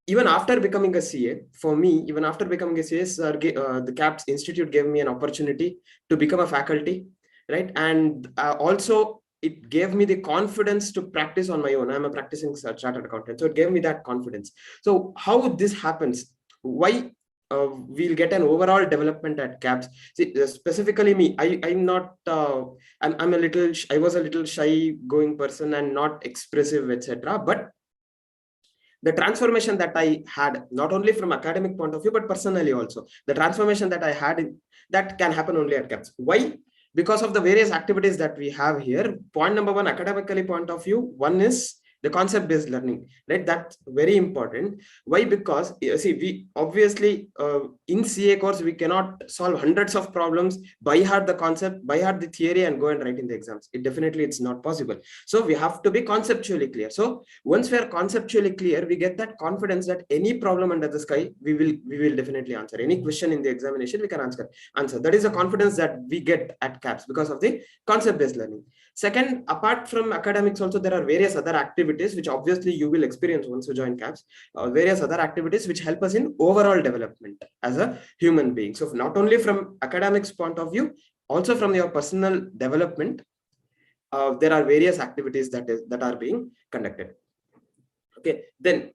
even after becoming a CA, for me, even after becoming a CA, the CAPS Institute gave me an opportunity to become a faculty, right? And also it gave me the confidence to practice on my own. I'm a practicing chartered accountant, so it gave me that confidence. So how this happens, why we'll get an overall development at CAPS. See, specifically me, I'm not, I'm a little, I was a little shy going person and not expressive, etc. But the transformation that I had, not only from academic point of view, but personally also, the transformation that I had, that can happen only at CAPS. Why? Because of the various activities that we have here. Point number one, academically point of view, one is the concept-based learning, right? That's very important. Why? Because see, we obviously in CA course, we cannot solve hundreds of problems, by heart the concept, by heart the theory, and go and write in the exams. It's not possible. So we have to be conceptually clear. So once we are conceptually clear, we get that confidence that any problem under the sky, we will definitely answer. Any question in the examination, we can answer. That is a confidence that we get at CAPS because of the concept-based learning. Second, apart from academics, also there are various other activities which obviously you will experience once you join CAPS. Various other activities which help us in overall development as a human being. So not only from academics point of view, also from your personal development, there are various activities that are being conducted. Okay, then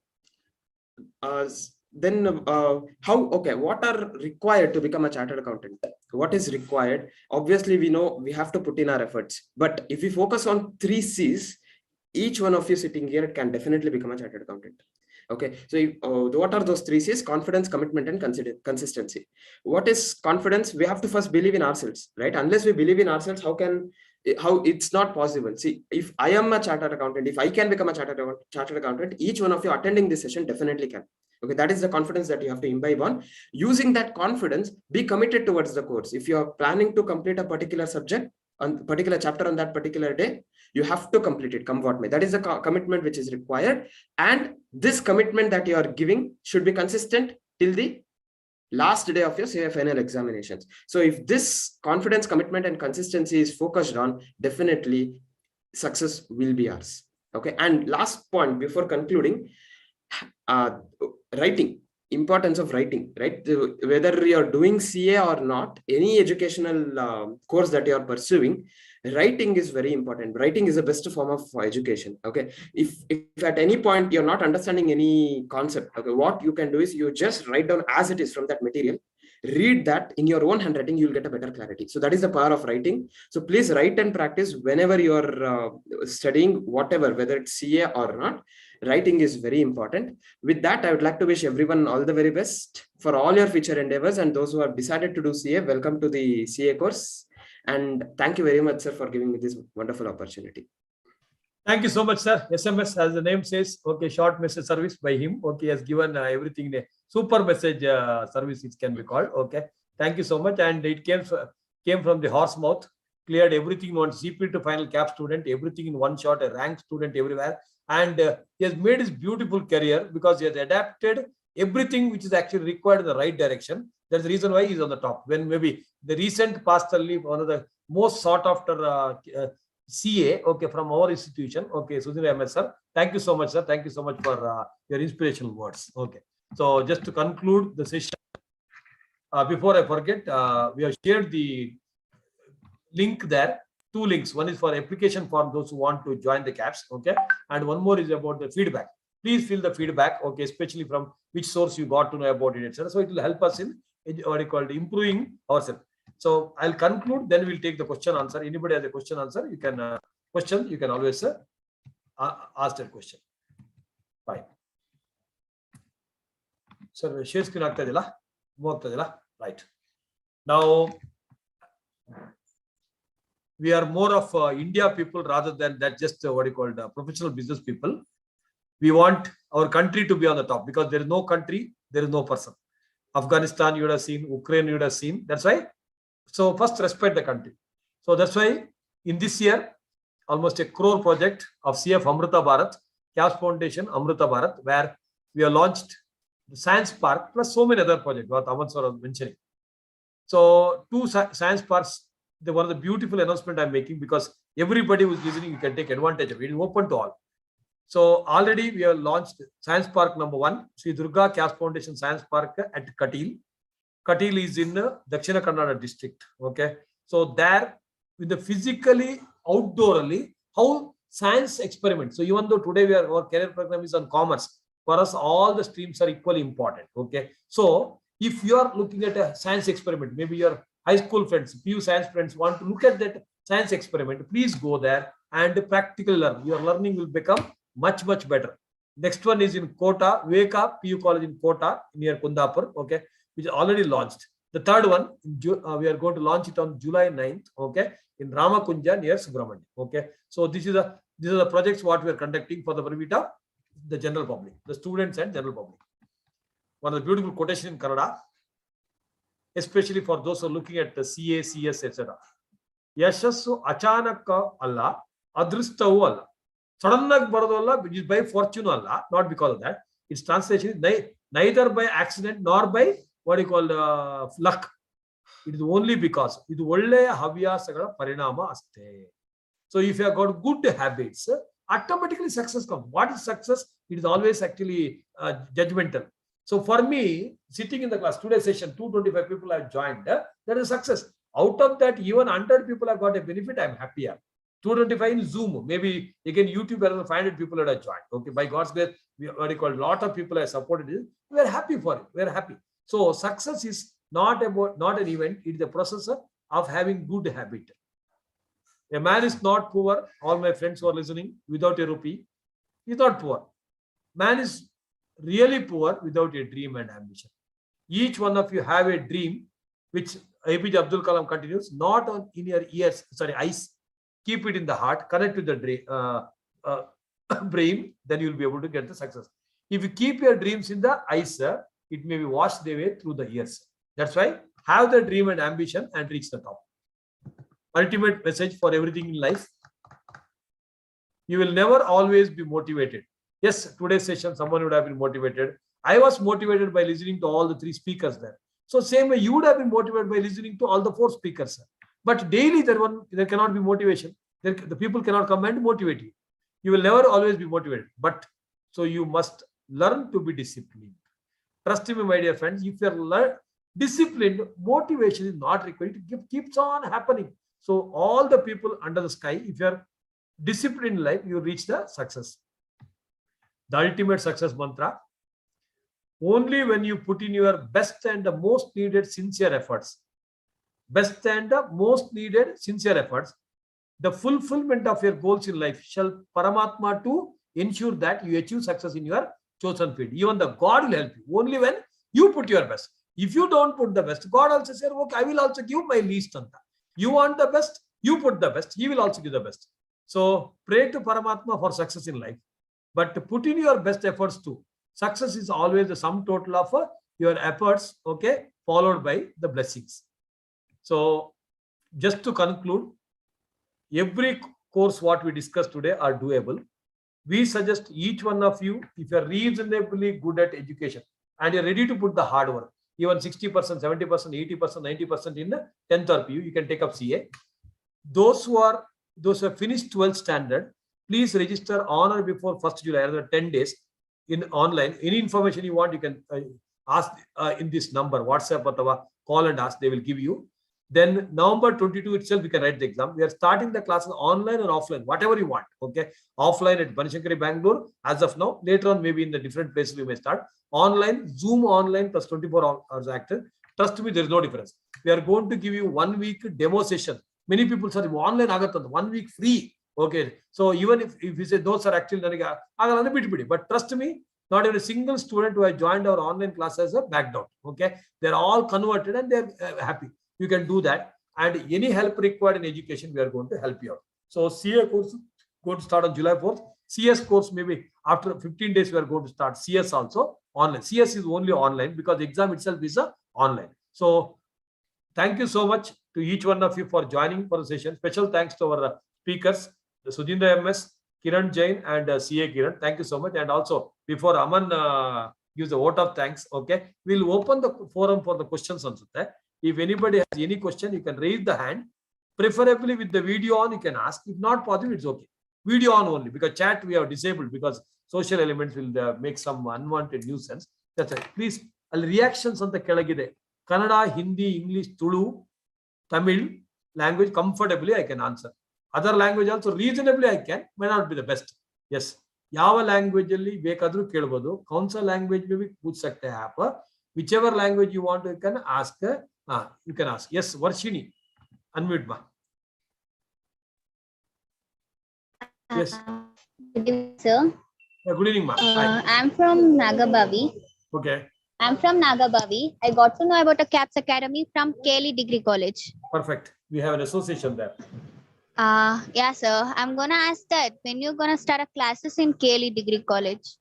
what are required to become a chartered accountant? What is required? Obviously, we know we have to put in our efforts, but if we focus on 3 C's, each one of you sitting here can definitely become a chartered accountant. Okay, so what are those 3 C's? Confidence, commitment, and consistency. What is confidence? We have to first believe in ourselves, right? Unless we believe in ourselves, how it's not possible. See, if I am a chartered accountant, if I can become a chartered accountant, each one of you attending this session definitely can. Okay, that is the confidence that you have to imbibe on. Using that confidence, be committed towards the course. If you are planning to complete a particular subject, on particular chapter on that particular day, you have to complete it, come what may. That is the commitment which is required. And this commitment that you are giving should be consistent till the last day of your CA final examinations. So if this confidence, commitment, and consistency is focused on, definitely success will be ours. Okay. And last point before concluding, writing, importance of writing, right? Whether you're doing CA or not, any educational course that you're pursuing, writing is very important. Writing is the best form of education. Okay. If at any point you're not understanding any concept, okay, what you can do is you just write down as it is from that material, read that in your own handwriting, you'll get a better clarity. So that is the power of writing. So please write and practice whenever you're studying, whatever, whether it's CA or not. Writing is very important. With that, I would like to wish everyone all the very best for all your future endeavors, and those who have decided to do CA, welcome to the CA course. And thank you very much, sir, for giving me this wonderful opportunity. Thank you so much, sir. SMS, as the name says, okay, short message service by him. Okay, has given everything in a super message service, it can be called. Okay, thank you so much. And it came from the horse mouth, cleared everything in one, CP to final cap student, everything in one shot, a rank student everywhere. And he has made his beautiful career because he has adapted everything which is actually required in the right direction. That's the reason why he's on the top. When maybe the recent past leave, one of the most sought after CA, okay, from our institution. Okay, Sudhir MS, sir. Thank you so much, sir. Thank you so much for your inspirational words. Okay. So just to conclude the session, before I forget, we have shared the link there. 2 links. One is for application form, those who want to join the CAPS. Okay. And one more is about the feedback. Please fill the feedback. Okay. Especially from which source you got to know about it, etc. So it will help us in what you call improving ourselves. So I'll conclude, then we'll take the question answer. Anybody has a question answer, you can you can always ask that question. Fine. Sir, share screen right. Now we are more of India people rather than that just what you call professional business people. We want our country to be on the top because there is no country, there is no person. Afghanistan you would have seen, Ukraine you would have seen. That's why. So first respect the country. So that's why in this year, almost a crore project of CF Amrita Bharat, CAPS Foundation Amrita Bharat, where we have launched the Science Park plus so many other projects what Aman sir was mentioning. So 2 science parks, one of the beautiful announcement I'm making because everybody who's listening, you can take advantage of it. It is open to all. So already we have launched Science Park number 1, Sri Durga CAPS Foundation Science Park at Katil. Katil is in Dakshina Kannada district. Okay. So there with the physically, outdoorly, how science experiment. So even though today our career program is on commerce, for us all the streams are equally important. Okay. So if you are looking at a science experiment, maybe your high school friends, PU science friends want to look at that science experiment, please go there and practical learn. Your learning will become much, much better. Next one is in Kota, Veka PU College in Kota near Kundapur. Okay. Which is already launched. The third one, we are going to launch it on July 9th, okay, in Ramakunja near Subramania. Okay. So these are the projects what we are conducting for the benefit of the general public, the students and general public. One of the beautiful quotation in Kannada, especially for those who are looking at the CA, CS, etc. Yashassu achanaka alla, adristavu alla. Suddenly barodu alla, which is by fortune alla, not because of that. Its translation is neither by accident nor by what you call luck. It is only because it is ಒಳ್ಳೆಯ ಹವ್ಯಾಸಗಳ ಪರಿಣಾಮ ಅಷ್ಟೇ. So if you have got good habits, automatically success comes. What is success? It is always actually judgmental. So for me, sitting in the class, today's session, 225 people have joined. That is success. Out of that, even 100 people have got a benefit. I'm happier. 225 in Zoom, maybe again YouTube, around 500 people have joined. Okay, by God's grace, what you call a lot of people have supported it. We are happy for it. We are happy. So success is not an event. It is a process of having good habit. A man is not poor. All my friends who are listening, without a rupee, he is not poor. Man is really poor without a dream and ambition. Each one of you have a dream, which APJ Abdul Kalam continues, not on in your eyes. Keep it in the heart, connect with the brain, then you will be able to get the success. If you keep your dreams in the eyes, it may be washed away through the ears. That's why have the dream and ambition and reach the top. Ultimate message for everything in life. You will never always be motivated. Yes, today's session, someone would have been motivated. I was motivated by listening to all the 3 speakers there. So same way you would have been motivated by listening to all the 4 speakers. But daily there cannot be motivation. The people cannot come and motivate you. You will never always be motivated. But so you must learn to be disciplined. Trust me, my dear friends, if you are disciplined, motivation is not required. It keeps on happening. So all the people under the sky, if you are disciplined in life, you reach the success. The ultimate success mantra. Only when you put in your best and the most needed sincere efforts, the fulfillment of your goals in life shall Paramatma to ensure that you achieve success in your chosen field. Even the God will help you. Only when you put your best. If you don't put the best, God also says, okay, I will also give my least. You want the best, you put the best, He will also give the best. So pray to Paramatma for success in life. But put in your best efforts too. Success is always the sum total of your efforts, okay, followed by the blessings. So just to conclude, every course what we discussed today are doable. We suggest each one of you, if you are reasonably good at education and you're ready to put the hard work, even 60%, 70%, 80%, 90% in the 10th or PU, you can take up CA. Those who have finished 12th standard, please register on or before 1st July, another 10 days in online. Any information you want, you can ask in this number, WhatsApp or call and ask, they will give you. Then November 22 itself, we can write the exam. We are starting the classes online or offline, whatever you want. Okay, offline at Banashankari, Bangalore, as of now. Later on, maybe in the different places we may start. Online, Zoom online plus 24 hours active. Trust me, there is no difference. We are going to give you 1 week demo session. Many people say online 1 week free. Okay, so even if you say those are actually, but trust me, not even a single student who has joined our online classes have backed out. Okay, they're all converted and they're happy. You can do that, and any help required in education, we are going to help you out. So CA course going to start on July 4th. CS course maybe after 15 days we are going to start. CS also online. CS is only online because the exam itself is online. So thank you so much to each one of you for joining for the session. Special thanks to our speakers, the Sudhindra MS, Kieran Jain, and CA Kieran. Thank you so much. And also before Aman gives a vote of thanks, okay, we'll open the forum for the questions on that. If anybody has any question, you can raise the hand. Preferably with the video on, you can ask. If not possible, it's okay. Video on only, because chat we have disabled because social elements will make some unwanted nuisance. That's right. Please, reactions on the Kelagide. Kannada, Hindi, English, Tulu, Tamil language comfortably I can answer. Other language also reasonably I can, may not be the best. Yes. Yava language alli bekadru kelbodu. Kaunsa language mein bhi puch sakte hai aap. Whichever language you want, you can ask. You can ask. Yes, Varshini. Unmute ma. Yes. Good evening, sir. Good evening, ma. I'm from Nagabavi. Okay. I'm from Nagabavi. I got to know about a CAPS Academy from Kelly Degree College. Perfect. We have an association there. Yeah, sir. I'm gonna ask that when you're gonna start a classes in Kelly Degree College.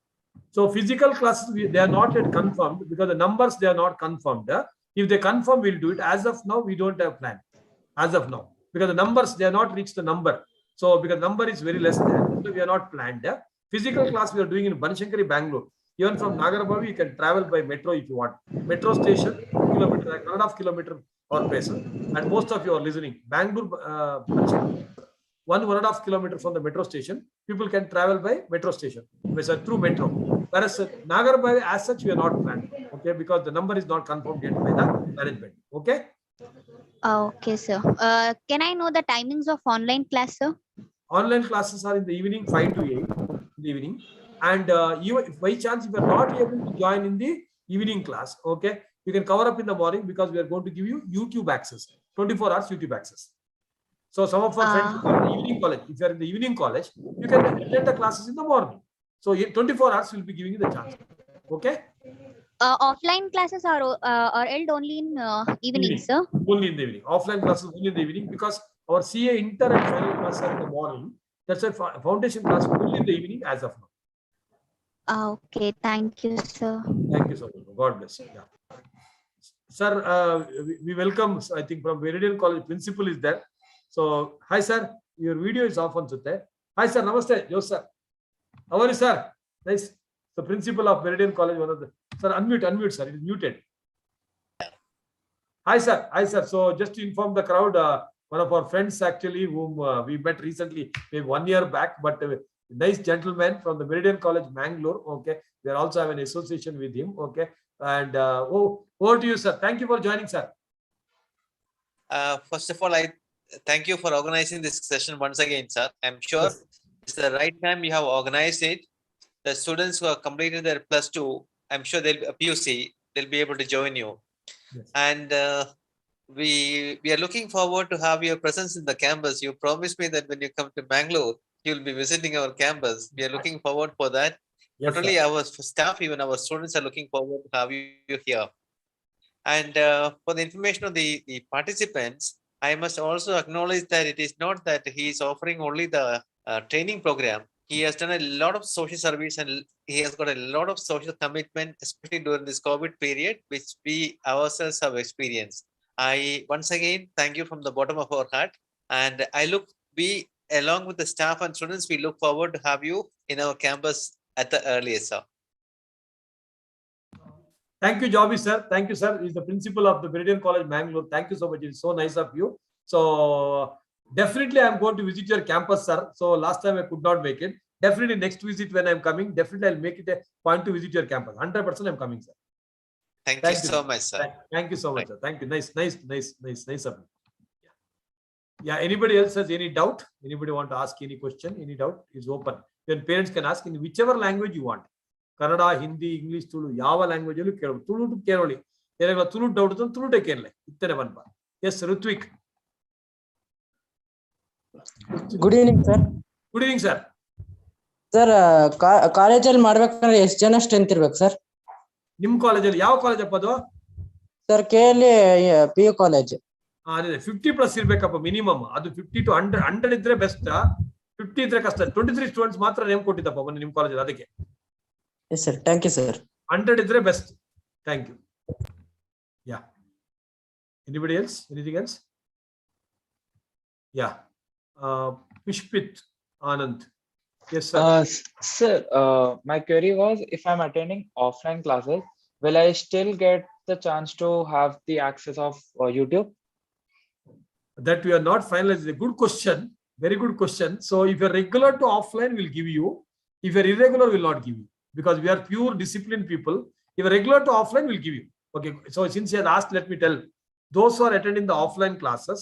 So physical classes, they are not yet confirmed because the numbers, they are not confirmed. If they confirm, we'll do it. As of now, we don't have plan. As of now, because the numbers, they are not reached the number. So because number is very less there, so we are not planned. Physical class we are doing in Banashankari, Bangalore. Even from Nagarabavi, you can travel by metro if you want. Metro station, kilometer, like 1.5 kilometer or person. And most of you are listening. Bangalore, 1.5 kilometer from the metro station, people can travel by metro station, through metro. Whereas Nagarabavi, as such, we are not planned. Okay, because the number is not confirmed yet by the management. Okay. Okay, sir. Can I know the timings of online class, sir? Online classes are in the evening, 5 to 8 in the evening. And if by chance, if you are not able to join in the evening class, okay, you can cover up in the morning because we are going to give you YouTube access, 24 hours YouTube access. So some of our friends are in the evening college. If you are in the evening college, you can attend the classes in the morning. So 24 hours will be giving you the chance. Okay. Offline classes are held only in evening, sir? Only in the evening. Offline classes only in the evening because our CA inter and final classes are in the morning. That's why foundation class only in the evening as of now. Okay, thank you, sir. Thank you so much. God bless you. Yeah. Sir, we welcome, I think from Meridian College, principal is there. So, hi sir, your video is off on Sute. Hi sir, namaste, Jose sir. How are you, sir? Nice. The principal of Meridian College, one of the. Sir, unmute, sir. It is muted. Hi, sir. Hi, sir. So just to inform the crowd, one of our friends actually whom we met recently, maybe 1 year back, but nice gentleman from the Meridian College, Mangalore. Okay. We are also have an association with him. Okay. And over to you, sir. Thank you for joining, sir. First of all, I thank you for organizing this session once again, sir. I'm sure it's the right time you have organized it. The students who have completed their +2, I'm sure they'll PUC, they'll be able to join you. Yes. And we are looking forward to have your presence in the campus. You promised me that when you come to Bangalore, you'll be visiting our campus. We are looking forward for that. Yes, Not only our staff, even our students are looking forward to have you here. And for the information of the participants, I must also acknowledge that it is not that he is offering only the training program. He has done a lot of social service and he has got a lot of social commitment, especially during this COVID period, which we ourselves have experienced. I once again thank you from the bottom of our heart, and we along with the staff and students, we look forward to have you in our campus at the earliest, sir. Thank you, Jobby, sir. Thank you, sir. He's the principal of the Meridian College, Mangalore. Thank you so much. It's so nice of you. So definitely I'm going to visit your campus, sir. So last time I could not make it. Definitely next visit when I'm coming, definitely I'll make it a point to visit your campus. 100% I'm coming, sir. Thank you so much, sir. Thank you so much, sir. Thank you. Nice of you. Yeah. Anybody else has any doubt? Anybody want to ask any question? Any doubt? It's open. Your parents can ask in whichever language you want. Kannada, Hindi, English, Tulu, Yava language, Tulu to Kerala. There are Tulu doubt, Tulu to Kerala. Yes, Rutvik. Good evening, sir. Good evening, sir. Sir, college ಅಲ್ಲಿ ಮಾಡಬೇಕಾದ್ರೆ ಎಷ್ಟು ಜನ strength ಇರಬೇಕು sir? ನಿಮ್ಮ college ಅಲ್ಲಿ ಯಾವ college ಅಪ್ಪ ಅದು? Sir KLE PU college. ಅದೇ 50+ ಇರಬೇಕಪ್ಪ ಮಿನಿಮಮ್. ಅದು 50 to 100 ಇದ್ರೆ ಬೆಸ್ಟ್. 50 ಇದ್ರೆ ಕಷ್ಟ. 23 ಸ್ಟೂಡೆಂಟ್ಸ್ ಮಾತ್ರ ನೇಮ್ ಕೊಟ್ಟಿದ್ದಪ್ಪ ಮೊನ್ನೆ ನಿಮ್ಮ ಕಾಲೇಜ್ ಅದಕ್ಕೆ. Yes sir, thank you sir. 100 ಇದ್ರೆ best. Thank you. Yeah. Anybody else? Anything else? Yeah. Pushpit Anand. Yes, sir. Sir, my query was, if I'm attending offline classes, will I still get the chance to have the access of YouTube? That we are not finalized. A good question. Very good question. So if you're regular to offline, we'll give you. If you're irregular, we'll not give you. Because we are pure disciplined people. If you're regular to offline, we'll give you. Okay. So since you have asked, let me tell. Those who are attending the offline classes,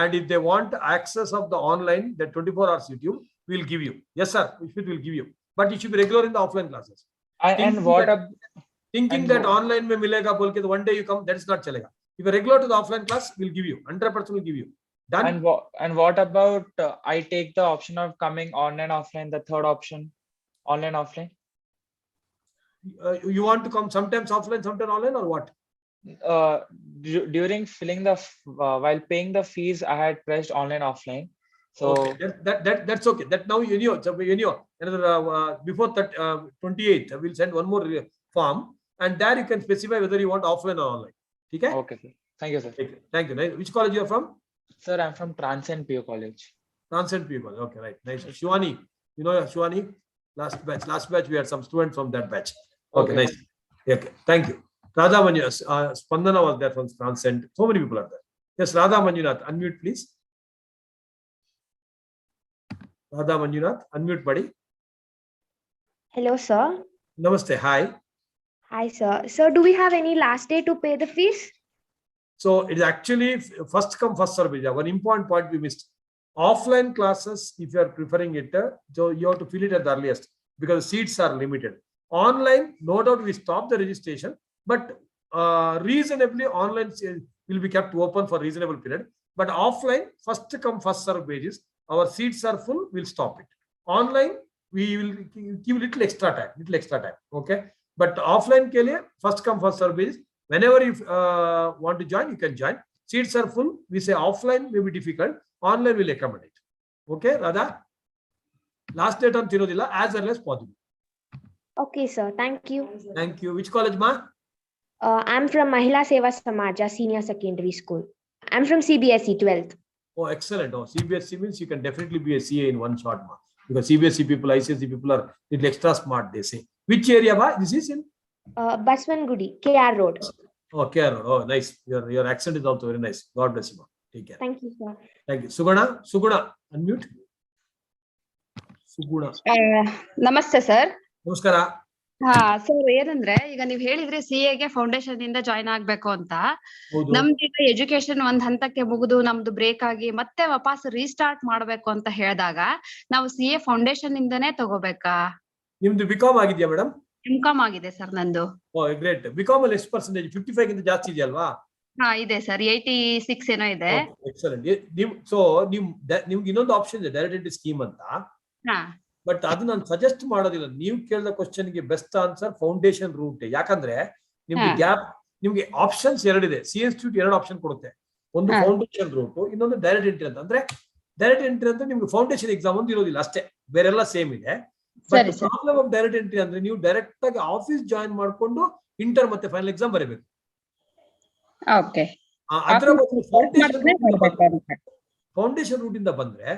and if they want access of the online, the 24 hours YouTube, we'll give you. Yes, sir. It will give you. But you should be regular in the offline classes. Thinking that online mein milega bolke, one day you come, that is not chalega. If you're regular to the offline class, we'll give you. 100% will give you. Done? And what about I take the option of coming online, offline, the third option, online, offline? You want to come sometimes offline, sometimes online, or what? During filling the while paying the fees, I had pressed online, offline. So okay. That's okay. That now you know another before that 28th we'll send one more form, and there you can specify whether you want offline or online. Okay. Okay, sir. Thank you, sir. Thank you. Nice. Which college you are from? Sir, I'm from Transcend PU College. Transcend PU College. Okay, right. Nice. Shivani, you know Shivani? Last batch we had some students from that batch. Okay, nice. Okay, thank you. Radha Manjunath, Spandana was there from Transcend. So many people are there. Yes, Radha Manjunath, unmute please. Radha Manjunath, unmute buddy. Hello, sir. Namaste. Hi. Hi, sir. Sir, do we have any last day to pay the fees? So it is actually first come, first serve. One important point we missed. Offline classes, if you are preferring it, so you have to fill it at the earliest because seats are limited. Online, no doubt we stop the registration, but reasonably online will be kept open for reasonable period. But offline, first come, first serve basis. Our seats are full, we'll stop it. Online, we will give little extra time. Okay. But offline ke liye, first come, first serve basis. Whenever you want to join, you can join. Seats are full. We say offline may be difficult. Online will accommodate. Okay, Radha? Last date on Tirudilla as early as possible. Okay, sir. Thank you. Thank you. Which college, ma? I'm from Mahila Seva Samaja Senior Secondary School. I'm from CBSE 12th. Oh, excellent. Oh, CBSE means you can definitely be a CA in one shot, ma. Because CBSE people, ICSE people are little extra smart, they say. Which area, ma? This is in? Baswangudi, KR Road. Oh, Kieran. Oh, nice. Your accent is also very nice. God bless you. Take care. Thank you, sir. Thank you. Suguna, unmute. Suguna. ನಮಸ್ತೆ sir. ನಮಸ್ಕಾರ. ಹಾ sir, ಏನಂದ್ರೆ ಈಗ ನೀವ್ ಹೇಳಿದ್ರಿ CA ಗೆ foundation ಇಂದ join ಆಗ್ಬೇಕು ಅಂತ. ನಮ್ದೀಗ ಎಜುಕೇಶನ್ ಒಂದ್ ಹಂತಕ್ಕೆ ಮುಗಿದು ನಮ್ದು ಬ್ರೇಕ್ ಆಗಿ ಮತ್ತೆ ವಾಪಸ್ ರೀಸ್ಟಾರ್ಟ್ ಮಾಡ್ಬೇಕು ಅಂತ ಹೇಳಿದಾಗ ನಾವು CA ಫೌಂಡೇಶನ್ ಇಂದನೇ ತಗೋಬೇಕಾ? ನಿಮ್ದು ಬಿಕಾಮ್ ಆಗಿದೆಯಾ ಮೇಡಮ್? MCOM ಆಗಿದೆ ಸರ್ ನಂದು. ಓ ಗ್ರೇಟ್. ಬಿಕಾಮ್ ಅಲ್ಲಿ ಎಷ್ಟು ಪರ್ಸೆಂಟೇಜ್? 55 ಗಿಂತ ಜಾಸ್ತಿ ಇದೆಯಲ್ವಾ? ಹಾ ಇದೆ ಸರ್, 86 ಏನೋ ಇದೆ. ಎಕ್ಸಲೆಂಟ್. ನಿಮ್ಗೆ ಇನ್ನೊಂದು ಆಪ್ಷನ್ ಇದೆ, ಡೈರೆಕ್ಟ್ ಎಂಟ್ರಿ ಸ್ಕೀಮ್ ಅಂತ. ಹಾ, ಬಟ್ ಅದು ನಾನು ಸಜೆಸ್ಟ್ ಮಾಡೋದಿಲ್ಲ. ನೀವು ಕೇಳಿದ ಕ್ವಶನ್ ಗೆ ಬೆಸ್ಟ್ ಆನ್ಸರ್ ಫೌಂಡೇಶನ್ ರೂಟ್. ಯಾಕಂದ್ರೆ ನಿಮ್ಗೆ ಗ್ಯಾಪ್, ನಿಮ್ಗೆ ಆಪ್ಷನ್ಸ್ ಎರಡಿದೆ. ಸಿ ಇನ್ಸ್ಟಿಟ್ಯೂಟ್ 2 ಆಪ್ಷನ್ ಕೊಡುತ್ತೆ. ಒಂದು ಫೌಂಡೇಶನ್ ರೂಟ್, ಇನ್ನೊಂದು ಡೈರೆಕ್ಟ್ ಎಂಟ್ರಿ ಅಂತ. ಅಂದ್ರೆ ಡೈರೆಕ್ಟ್ ಎಂಟ್ರಿ ಅಂತ ನಿಮ್ಗೆ ಫೌಂಡೇಶನ್ ಎಕ್ಸಾಮ್ ಒಂದು ಇರೋದಿಲ್ಲ ಅಷ್ಟೇ, ಬೇರೆಲ್ಲ ಸೇಮ್ ಇದೆ. But problem of direct entry ಅಂದ್ರೆ ನೀವು ಡೈರೆಕ್ಟ್ ಆಗಿ ಆಫೀಸ್ ಜಾಯಿನ್ ಮಾಡ್ಕೊಂಡು ಇಂಟರ್ ಮತ್ತೆ ಫೈನಲ್ ಎಕ್ಸಾಮ್ ಬರೀಬೇಕು. ಅದರ ಫೌಂಡೇಶನ್ ರೂಟ್ ಇಂದ ಬಂದ್ರೆ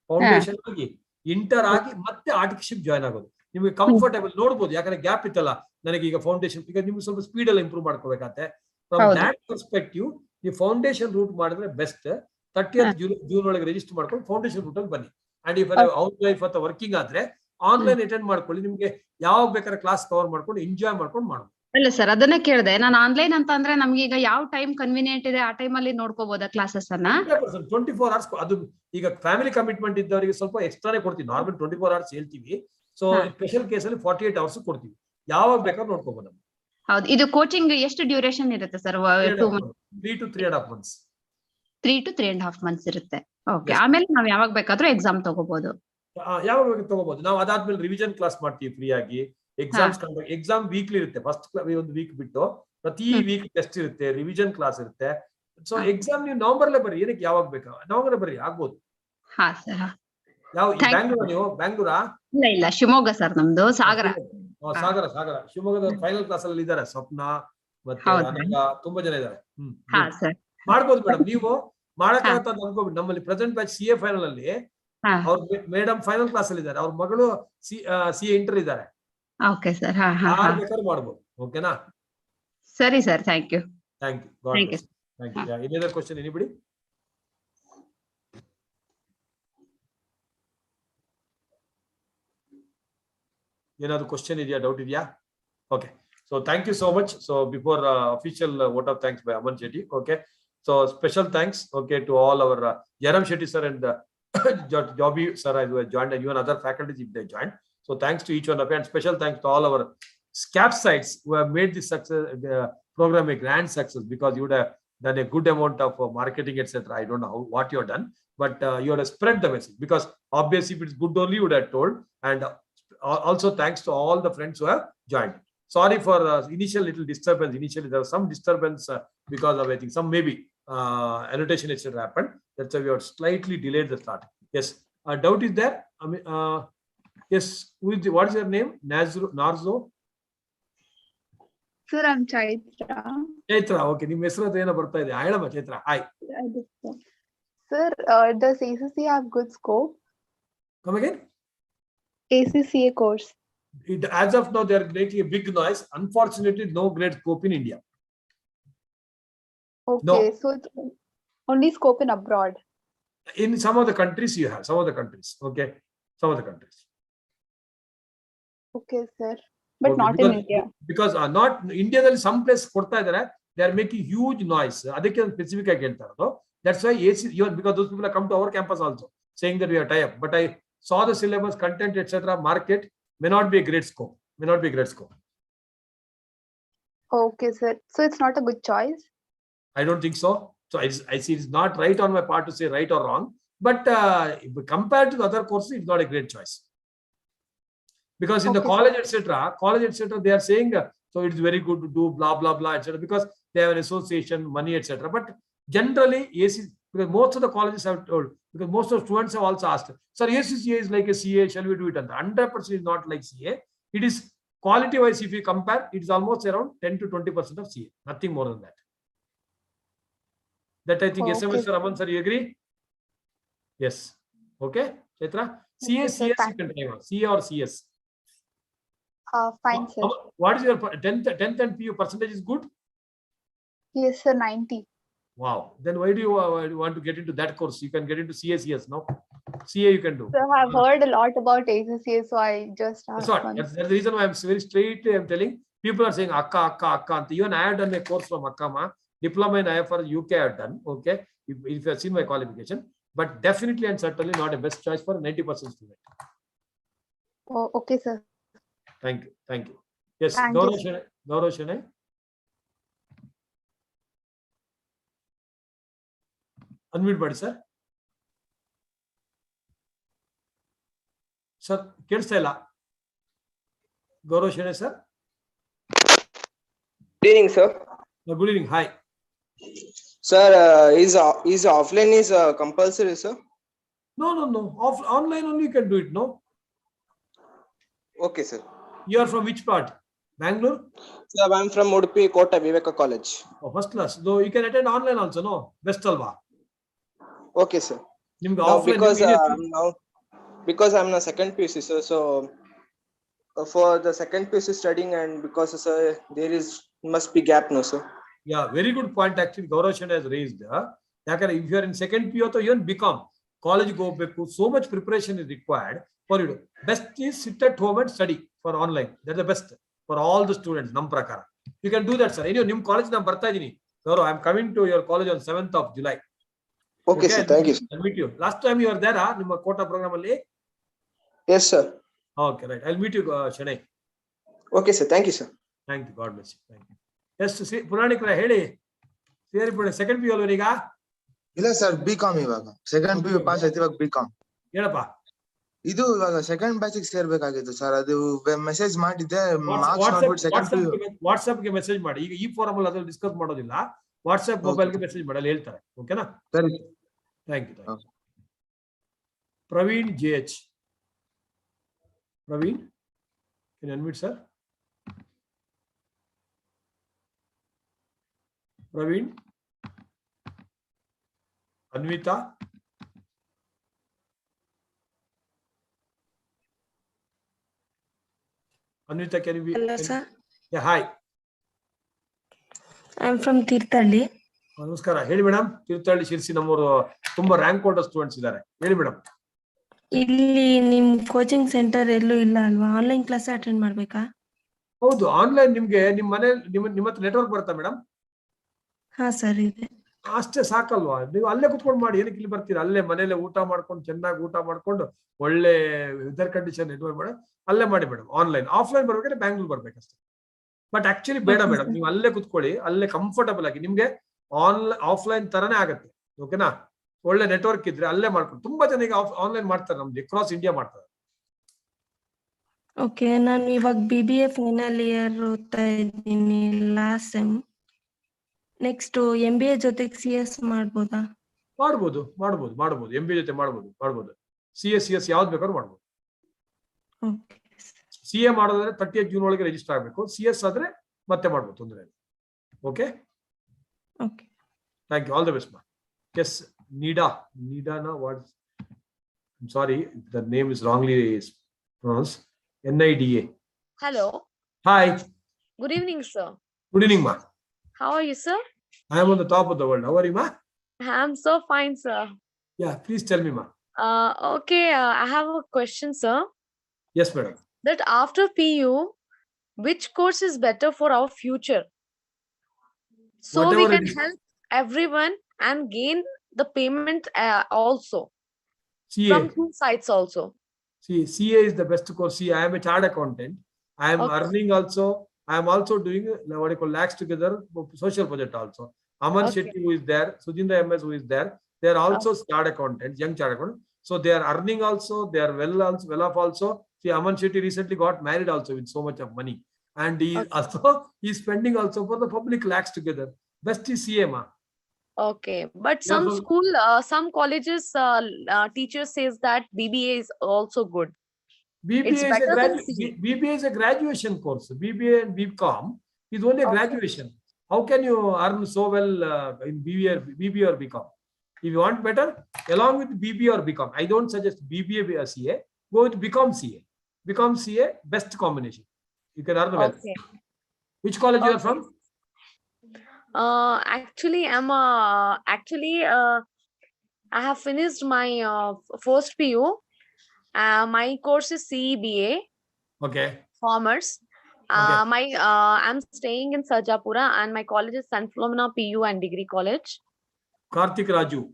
ಫೌಂಡೇಶನ್ ಆಗಿ ಇಂಟರ್ ಆಗಿ ಮತ್ತೆ ಆರ್ಟಿಕಲ್ಶಿಪ್ ಜಾಯ್ನ್ ಆಗೋದು ನಿಮಗೆ ಕಂಫರ್ಟೇಬಲ್. ನೋಡ್ಬೋದು, ಯಾಕಂದ್ರೆ ಗ್ಯಾಪ್ ಇತ್ತಲ್ಲ ನನಗೆ. ಈಗ ಫೌಂಡೇಶನ್ ಈಗ ನಿಮ್ಗೆ ಸ್ವಲ್ಪ ಸ್ಪೀಡ್ ಎಲ್ಲ ಇಂಪ್ರೂವ್ ಮಾಡ್ಕೋಬೇಕಾಗತ್ತೆ. ಫ್ರಮ್ ದ್ಯಾಟ್ ಪರ್ಸ್ಪೆಕ್ಟಿವ್ ನೀವು ಫೌಂಡೇಶನ್ ರೂಟ್ ಮಾಡಿದ್ರೆ ಬೆಸ್ಟ್. 30th ಜೂನ್ ಒಳಗೆ ರಿಜಿಸ್ಟರ್ ಮಾಡ್ಕೊಂಡು ಫೌಂಡೇಶನ್ ರೂಟ್ ಅಲ್ಲಿ ಬನ್ನಿ. ಅಂಡ್ ಇಫ್ ಹೌಸ್ ವೈಫ್ ಅಥವಾ ವರ್ಕಿಂಗ್ ಆದ್ರೆ ಆನ್ಲೈನ್ ಅಟೆಂಡ್ ಮಾಡ್ಕೊಳ್ಳಿ. ನಿಮ್ಗೆ ಯಾವಾಗ ಬೇಕಾದ್ರೆ ಕ್ಲಾಸ್ ಕವರ್ ಮಾಡ್ಕೊಂಡು ಎಂಜಾಯ್ ಮಾಡ್ಕೊಂಡು ಮಾಡ್ಬೋದು. ಅಲ್ಲ ಸರ್, ಅದನ್ನೇ ಕೇಳಿದೆ ನಾನು. ಆನ್ಲೈನ್ ಅಂತ ಅಂದ್ರೆ ನಮ್ಗೆ ಈಗ ಯಾವ ಟೈಮ್ ಕನ್ವಿನಿಯಂಟ್ ಇದೆ ಆ ಟೈಮ್ ಅಲ್ಲಿ ನೋಡ್ಕೋಬಹುದಾ ಕ್ಲಾಸಸ್ ಅನ್ನ? 24 hours. ಅದು ಈಗ ಫ್ಯಾಮಿಲಿ ಕಮಿಟ್ಮೆಂಟ್ ಇದ್ದವರಿಗೆ ಸ್ವಲ್ಪ ಎಕ್ಸ್ಟ್ರಾನೇ ಕೊಡ್ತೀವಿ. ನಾರ್ಮಲ್ 24 hours ಹೇಳ್ತೀವಿ. ಸೊ ಸ್ಪೆಷಲ್ ಕೇಸ್ ಅಲ್ಲಿ 48 hours ಕೊಡ್ತೀವಿ. ಯಾವಾಗ ಬೇಕಾದ್ರೂ ನೋಡ್ಕೋಬಹುದು. ಹೌದು. ಇದು ಕೋಚಿಂಗ್ ಎಷ್ಟು ಡ್ಯೂರೇಷನ್ ಇರುತ್ತೆ sir? 3 to 3.5 months. 3 to 3.5 months ಇರುತ್ತೆ. ಓಕೆ. ಆಮೇಲೆ ನಾವ್ ಯಾವಾಗ ಬೇಕಾದ್ರೂ ಎಕ್ಸಾಮ್ ತಗೋಬಹುದು. ಯಾವಾಗ ಬೇಕಾದ್ರೂ ತಗೋಬಹುದು. ನಾವು ಅದಾದ್ಮೇಲೆ ರಿವಿಷನ್ ಕ್ಲಾಸ್ ಮಾಡ್ತೀವಿ ಫ್ರೀ ಆಗಿ. ಎಕ್ಸಾಮ್ ವೀಕ್ಲಿ ಇರುತ್ತೆ. ಫಸ್ಟ್ ಒಂದು ವೀಕ್ ಬಿಟ್ಟು ಪ್ರತಿ ವೀಕ್ ಟೆಸ್ಟ್ ಇರುತ್ತೆ, ರಿವಿಷನ್ ಕ್ಲಾಸ್ ಇರುತ್ತೆ. ಸೊ ಎಕ್ಸಾಮ್ ನೀವು ನವೆಂಬರ್ಲೇ ಬರ್ರಿ. ಏನಕ್ಕೆ ಯಾವಾಗ ಬೇಕಾ ನವೆಂಬರ್ ಬರ್ರಿ, ಆಗ್ಬೋದು. ಹಾ ಸರ್. ಯಾವ ಬ್ಯಾಂಗ್ಳೂರ್? ನೀವು ಬ್ಯಾಂಗ್ಳೂರಾ? ಇಲ್ಲ, ಶಿವಮೊಗ್ಗ ಸರ್ ನಮ್ದು. ಸಾಗರ. ಶಿವಮೊಗ್ಗದ ಫೈನಲ್ ಕ್ಲಾಸ್ ಅಲ್ಲಿ ಇದ್ದಾರೆ. ಸ್ವಪ್ನ ಮತ್ತೆ ಅನಂಗ, ತುಂಬಾ ಜನ ಇದ್ದಾರೆ. ಮಾಡ್ಬೋದು ಮೇಡಮ್. ನೀವು ಮಾಡಕ್ಕಾಗತ್ತ ಅಂತ ಅನ್ಕೋಬಿಟ್ಟು ನಮ್ಮಲ್ಲಿ ಪ್ರೆಸೆಂಟ್ ಬ್ಯಾಚ್ CA ಫೈನಲ್ ಅಲ್ಲಿ ಅವ್ರ ಮೇಡಮ್ ಫೈನಲ್ ಕ್ಲಾಸ್ ಅಲ್ಲಿ ಇದ್ದಾರೆ. ಅವ್ರ ಮಗಳು CA ಇಂಟರ್ ಇದ್ದಾರೆ. Okay sir. ಬೇಕಾದ್ರೂ ಮಾಡ್ಬೋದು. ಓಕೆನಾ? ಸರಿ sir. Thank you. Thank you. Any other question, anybody? ಏನಾದ್ರು ಕ್ವಶನ್ ಇದೆಯಾ, ಡೌಟ್ ಇದೆಯಾ? Okay. So thank you so much. So before official vote of thanks by Aman Shetty. Okay. So special thanks, okay, to all our Jaram Shetty sir and Jobby sir who have joined, and even other faculties if they joined. So thanks to each one of you, and special thanks to all our CAP sites who have made this success, program a grand success, because you would have done a good amount of marketing, etc. I don't know what you have done, but you have spread the message, because obviously if it's good only you would have told. And also thanks to all the friends who have joined. Sorry for initial little disturbance. Initially there was some disturbance because of, I think, some maybe annotation etc. happened. That's why we have slightly delayed the start. Yes. Doubt is there? I mean, yes. What is your name? Narzo? Sir, I'm Chaitra. Chaitra, okay. ನಿಮ್ಮ ಹೆಸರು ಏನೋ ಬರ್ತಾ ಇದೆ. ಹೇಳಮ್ಮ Chaitra. Hi. Sir, does ACC have good scope? Come again? ACCA course. As of now, they are making a big noise. Unfortunately, no great scope in India. Okay, no. So it's only scope in abroad. In some of the countries, you have some of the countries. Okay, some of the countries. Okay, sir, but okay, not in India. Because not India, there is some place they are making huge noise. Adike specific ಆಗಿ ಹೇಳ್ತಾ ಇರೋದು. That's why because those people have come to our campus also saying that we are tie up. But I saw the syllabus, content, etc. Market may not be a great scope. Okay, sir. So it's not a good choice? I don't think so. So I see it's not right on my part to say right or wrong. But compared to the other courses, it's not a great choice. Because in the college, etc., they are saying, so it's very good to do blah, blah, blah, etc. Because they have an association, money, etc. But generally, because most of the colleges have told, because most of the students have also asked, sir, ACCA is like a CA, shall we do it? And 100% is not like CA. It is quality-wise, if you compare, it is almost around 10 to 20% of CA, nothing more than that. That I think, yes, Mr. Aman, sir, you agree? Yes. Okay, Chaitra? CA, CS, you can try on. CA or CS? Fine, sir. What is your 10th and PU percentage is good? Yes, sir, 90. Wow. Then why do you want to get into that course? You can get into CACS, no? CA you can do. So I have heard a lot about ACCA, so I just asked one. That's the reason why I'm very straight. I'm telling people are saying Akka. Even I have done a course from Akkama, diploma in IFR UK I have done. Okay, if you have seen my qualification, but definitely and certainly not a best choice for 90% student. Oh, okay, sir. Thank you. Yes, Thank Gaurav you, sir. Shanai. Unmute body, sir. Sir, ಕೇಳಿಸ್ತಾ ಇಲ್ಲ. Gaurav Shanai, sir. Good evening, sir. Good evening. Hi. Sir, is offline is compulsory, sir? No. Online only you can do it, no? Okay, sir. You are from which part? Bangalore? Sir, I'm from Udupi Kota Viveka College. Oh, first class. Though you can attend online also, no? Best alva. Okay, sir. Nimga Now, offline because I'm a second PUC, sir. So for the second PUC studying, and because sir, there must be gap, no, sir. Yeah, very good point actually. Gaurav Shanai has raised. If you are in second PU, you even become college go back. So much preparation is required for you. Best is sit at home and study for online. That's the best for all the students. Nam prakara. You can do that, sir. Anyway, nim college na barta idini. Gaurav, I'm coming to your college on 7th of July. Okay, sir. Thank you. I'll meet you. Last time you were there, Nimma Kota program alli. Yes, sir. Okay, right. I'll meet you, Shanai. Okay, sir. Thank you, sir. Thank you. God bless you. Thank you. Yes, Puranikra, ಹೇಳಿ. Second P U ಈಗ? ಇಲ್ಲ sir, BCom ಇವಾಗ second P U pass ಆಯ್ತು, ಇವಾಗ BCom. ಹೇಳಪ್ಪ. ಇದು ಇವಾಗ second batch ಗೆ ಸೇರ್ಬೇಕಾಗಿತ್ತು ಸರ್. ಅದು ಮೆಸೇಜ್ ಮಾಡಿದ್ದೆ, ಮಾರ್ಕ್ಸ್ ನೋಡ್ಬಿಟ್ಟು ಸೆಕೆಂಡ್ ಪಿ ಯು ವಾಟ್ಸ್ಆಪ್ ಗೆ ಮೆಸೇಜ್ ಮಾಡಿ. ಈಗ ಈ ಫೋರಮ್ ಅಲ್ಲಿ ಅದ್ರಲ್ಲಿ ಡಿಸ್ಕಸ್ ಮಾಡೋದಿಲ್ಲ. ವಾಟ್ಸ್ಆಪ್ ಮೊಬೈಲ್ ಗೆ ಮೆಸೇಜ್ ಮಾಡಿ, ಅಲ್ಲಿ ಹೇಳ್ತಾರೆ. ಓಕೆನಾ? ಸರಿ. Thank you. Praveen JH. Praveen, can you unmute, sir? Praveen, Anvita, can you be? Hello, sir. Yeah, hi. I'm from Tirthalli. ನಮಸ್ಕಾರ. ಹೇಳಿ ಮೇಡಮ್. ತೀರ್ಥಹಳ್ಳಿ ಶಿರ್ಸಿ ನಮ್ಮವರು ತುಂಬಾ ರ್ಯಾಂಕ್ ಹೋಲ್ಡರ್ ಸ್ಟೂಡೆಂಟ್ಸ್ ಇದ್ದಾರೆ. ಹೇಳಿ ಮೇಡಮ್. ಇಲ್ಲಿ ನಿಮ್ ಕೋಚಿಂಗ್ ಸೆಂಟರ್ ಎಲ್ಲೂ ಇಲ್ಲ ಅಲ್ವಾ? ಆನ್ಲೈನ್ ಕ್ಲಾಸ್ ಅಟೆಂಡ್ ಮಾಡ್ಬೇಕಾ? ಹೌದು, ಆನ್ಲೈನ್ ನಿಮ್ಗೆ ನಿಮ್ಮ ಮನೆ ನಿಮ್ಮ ಹತ್ರ ನೆಟ್ವರ್ಕ್ ಬರುತ್ತಾ ಮೇಡಮ್? ಹಾ ಸರ್, ಇದೆ. ಅಷ್ಟೇ ಸಾಕಲ್ವಾ? ನೀವು ಅಲ್ಲೇ ಕುತ್ಕೊಂಡು ಮಾಡಿ, ಏನಕ್ಕೆ ಇಲ್ಲಿ ಬರ್ತೀರಾ? ಅಲ್ಲೇ ಮನೇಲೆ ಊಟ ಮಾಡ್ಕೊಂಡು, ಚೆನ್ನಾಗಿ ಊಟ ಮಾಡ್ಕೊಂಡು, ಒಳ್ಳೆ ವೆದರ್ ಕಂಡೀಷನ್ ಎಂಜಾಯ್ ಮಾಡಿ ಅಲ್ಲೇ ಮಾಡಿ ಮೇಡಮ್. ಆನ್ಲೈನ್ ಆಫ್ಲೈನ್ ಬರ್ಬೇಕಾದ್ರೆ ಬ್ಯಾಂಗ್ಳೂರ್ ಬರ್ಬೇಕಷ್ಟೇ. ಬಟ್ ಆಕ್ಚುಲಿ ಬೇಡ ಮೇಡಮ್, ನೀವು ಅಲ್ಲೇ ಕುತ್ಕೊಳ್ಳಿ, ಅಲ್ಲೇ ಕಂಫರ್ಟಬಲ್ ಆಗಿ ನಿಮ್ಗೆ ಆಫ್ಲೈನ್ ತರನೇ ಆಗತ್ತೆ. ಓಕೆನಾ? ಒಳ್ಳೆ ನೆಟ್ವರ್ಕ್ ಇದ್ರೆ ಅಲ್ಲೇ ಮಾಡ್ಕೊಂಡು. ತುಂಬಾ ಜನ ಈಗ ಆನ್ಲೈನ್ ಮಾಡ್ತಾರೆ, ನಮ್ದು ಅಕ್ರಾಸ್ ಇಂಡಿಯಾ ಮಾಡ್ತಾರೆ. ಓಕೆ, ನಾನು ಇವಾಗ BBA ಫೈನಲ್ ಇಯರ್ ಓದ್ತಾ ಇದ್ದೀನಿ, ಲಾಸ್ಟ್ ಸೆಮ್. ನೆಕ್ಸ್ಟ್ MBA ಜೊತೆಗೆ CS ಮಾಡ್ಬೋದಾ? ಮಾಡ್ಬೋದು. MBA ಜೊತೆ ಮಾಡ್ಬೋದು. CS ಯಾವ್ದು ಬೇಕಾದ್ರೂ ಮಾಡ್ಬೋದು. CA ಮಾಡೋದಾದ್ರೆ 30th ಜೂನ್ ಒಳಗೆ ರಿಜಿಸ್ಟರ್ ಆಗಬೇಕು. CS ಆದ್ರೆ ಮತ್ತೆ ಮಾಡ್ಬೋದು, ತೊಂದರೆ ಇಲ್ಲ. Okay, thank you. All the best ಮಾ. Yes, Nida na what? I'm sorry if the name is wrongly pronounced. NIDA. Hello. Hi. Good evening, sir. Good evening, ma. How are you, sir? I am on the top of the world. How are you, ma? I'm so fine, sir. Yeah, please tell me, ma. Okay, I have a question, sir. Yes, madam. That after PU, which course is better for our future? So Whatever we can help everyone and gain the payment also CA. from two sides also. See, CA is the best course. See, I am a chartered accountant. I am earning also. I am also doing what you call lakhs together social project also. Aman Shetty, who is there, Sujinda MS, who is there, they are also chartered accountants, young chartered accountants. So they are earning also. They are well off also. See, Aman Shetty recently got married also with so much of money, and he also is spending also for the public lakhs together. Best is CA, ma. Okay, but some school, some colleges, teachers says that BBA is also good. BBA is a graduation course. BBA and BCom is only a graduation. How can you earn so well in BBA or BCom? If you want better, along with BBA or BCom, I don't suggest BBA or CA. Go with BCom CA. BCom CA, best combination. You can earn well. Okay. Which college you are from? Actually, I have finished my first PU. My course is CEBA, Okay. Commerce. I'm staying in Sarjapura, and my college is San Philomena PU and Degree College. Karthik Raju.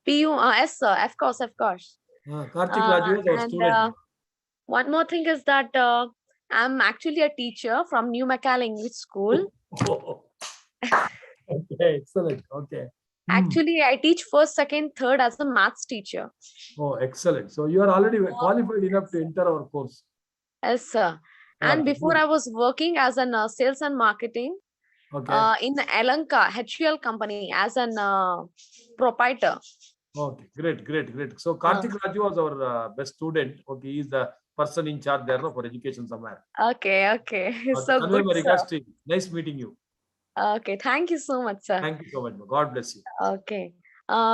PU, yes, sir. Of course, of course. Karthik Raju is our And student. one more thing is that I'm actually a teacher from New Macau English School. Okay, excellent. Okay. Actually, I teach first, second, third as a maths teacher. Oh, excellent. So you are already qualified enough to enter our course. Yes, sir. And before I was working as an sales and marketing in Elanka HUL company as an proprietor. Okay, great. So Karthik Raju was our best student. Okay, he is the person in charge there for education somewhere. Okay. So Convey good, my regards sir. to you. Nice meeting you. Okay, thank you so much, sir. Thank you so much. God bless you. Okay.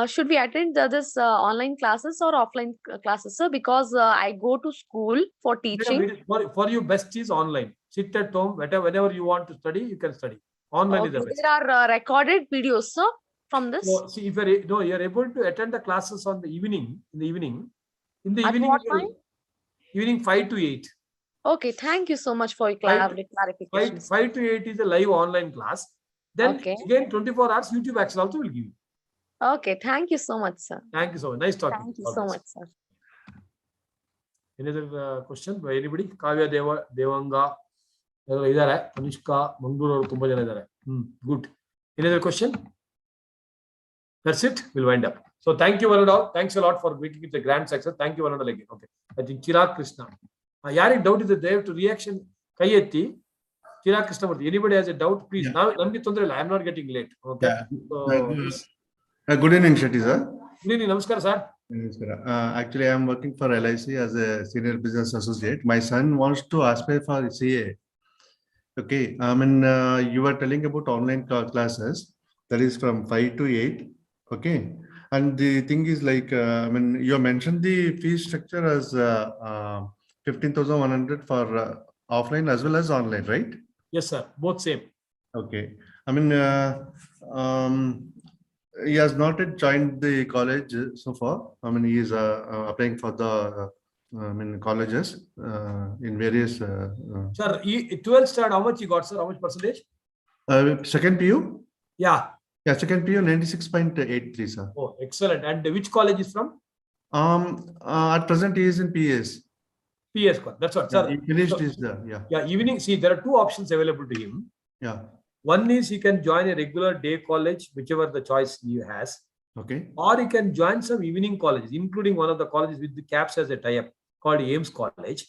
Should we attend this online classes or offline classes, sir? Because I go to school for teaching. For you, best is online. Sit at home, whenever you want to study, you can study. Online is the best. There are recorded videos, sir, from this. So, see, if you're able to attend the classes on the evening, in the evening, What time? Evening 5 to 8. Okay, thank you so much for your clarification. 5 to 8 is a live online class. Then again 24 hours YouTube access also will give you. Okay, thank you so much, sir. Thank you so much. Nice talking. Thank you so much, sir. Any other question by anybody? Kavya Devanga, Anushka, Mangaluru, ತುಂಬಾ ಜನ ಇದ್ದಾರೆ. Good. Any other question? That's it. We'll wind up. So thank you one and all. Thanks a lot for making it a grand success. Thank you one and all again. Okay. I think Chirag Krishna. Yarik doubt is the day to reaction. Kayetti. Chirag Krishna. Anybody has a doubt, please. Now I am not getting late. Okay. Yeah. So, good evening, Shetty sir. Good evening. Namaskar, sir. Actually, I am working for LIC as a senior business associate. My son wants to aspire for CA. Okay. I mean, you were telling about online classes. That is from 5 to 8. Okay. And the thing is like, I mean, you mentioned the fee structure as 15,100 for offline as well as online, right? Yes, sir. Both same. Okay. I mean, he has not yet joined the college so far. I mean, he is applying for the colleges in various. Sir, 12 start. How much you got, sir? How much percentage? Second PU? Yeah. Yeah, second PU 96.83, sir. Oh, excellent. And which college is from? At present he is in PS. PS, that's what, sir. He finished his, yeah, evening. See, there are two options available to him. Yeah. One is he can join a regular day college, whichever the choice he has. Okay. Or he can join some evening colleges, including one of the colleges with the CAPS as a tie-up called Ames College.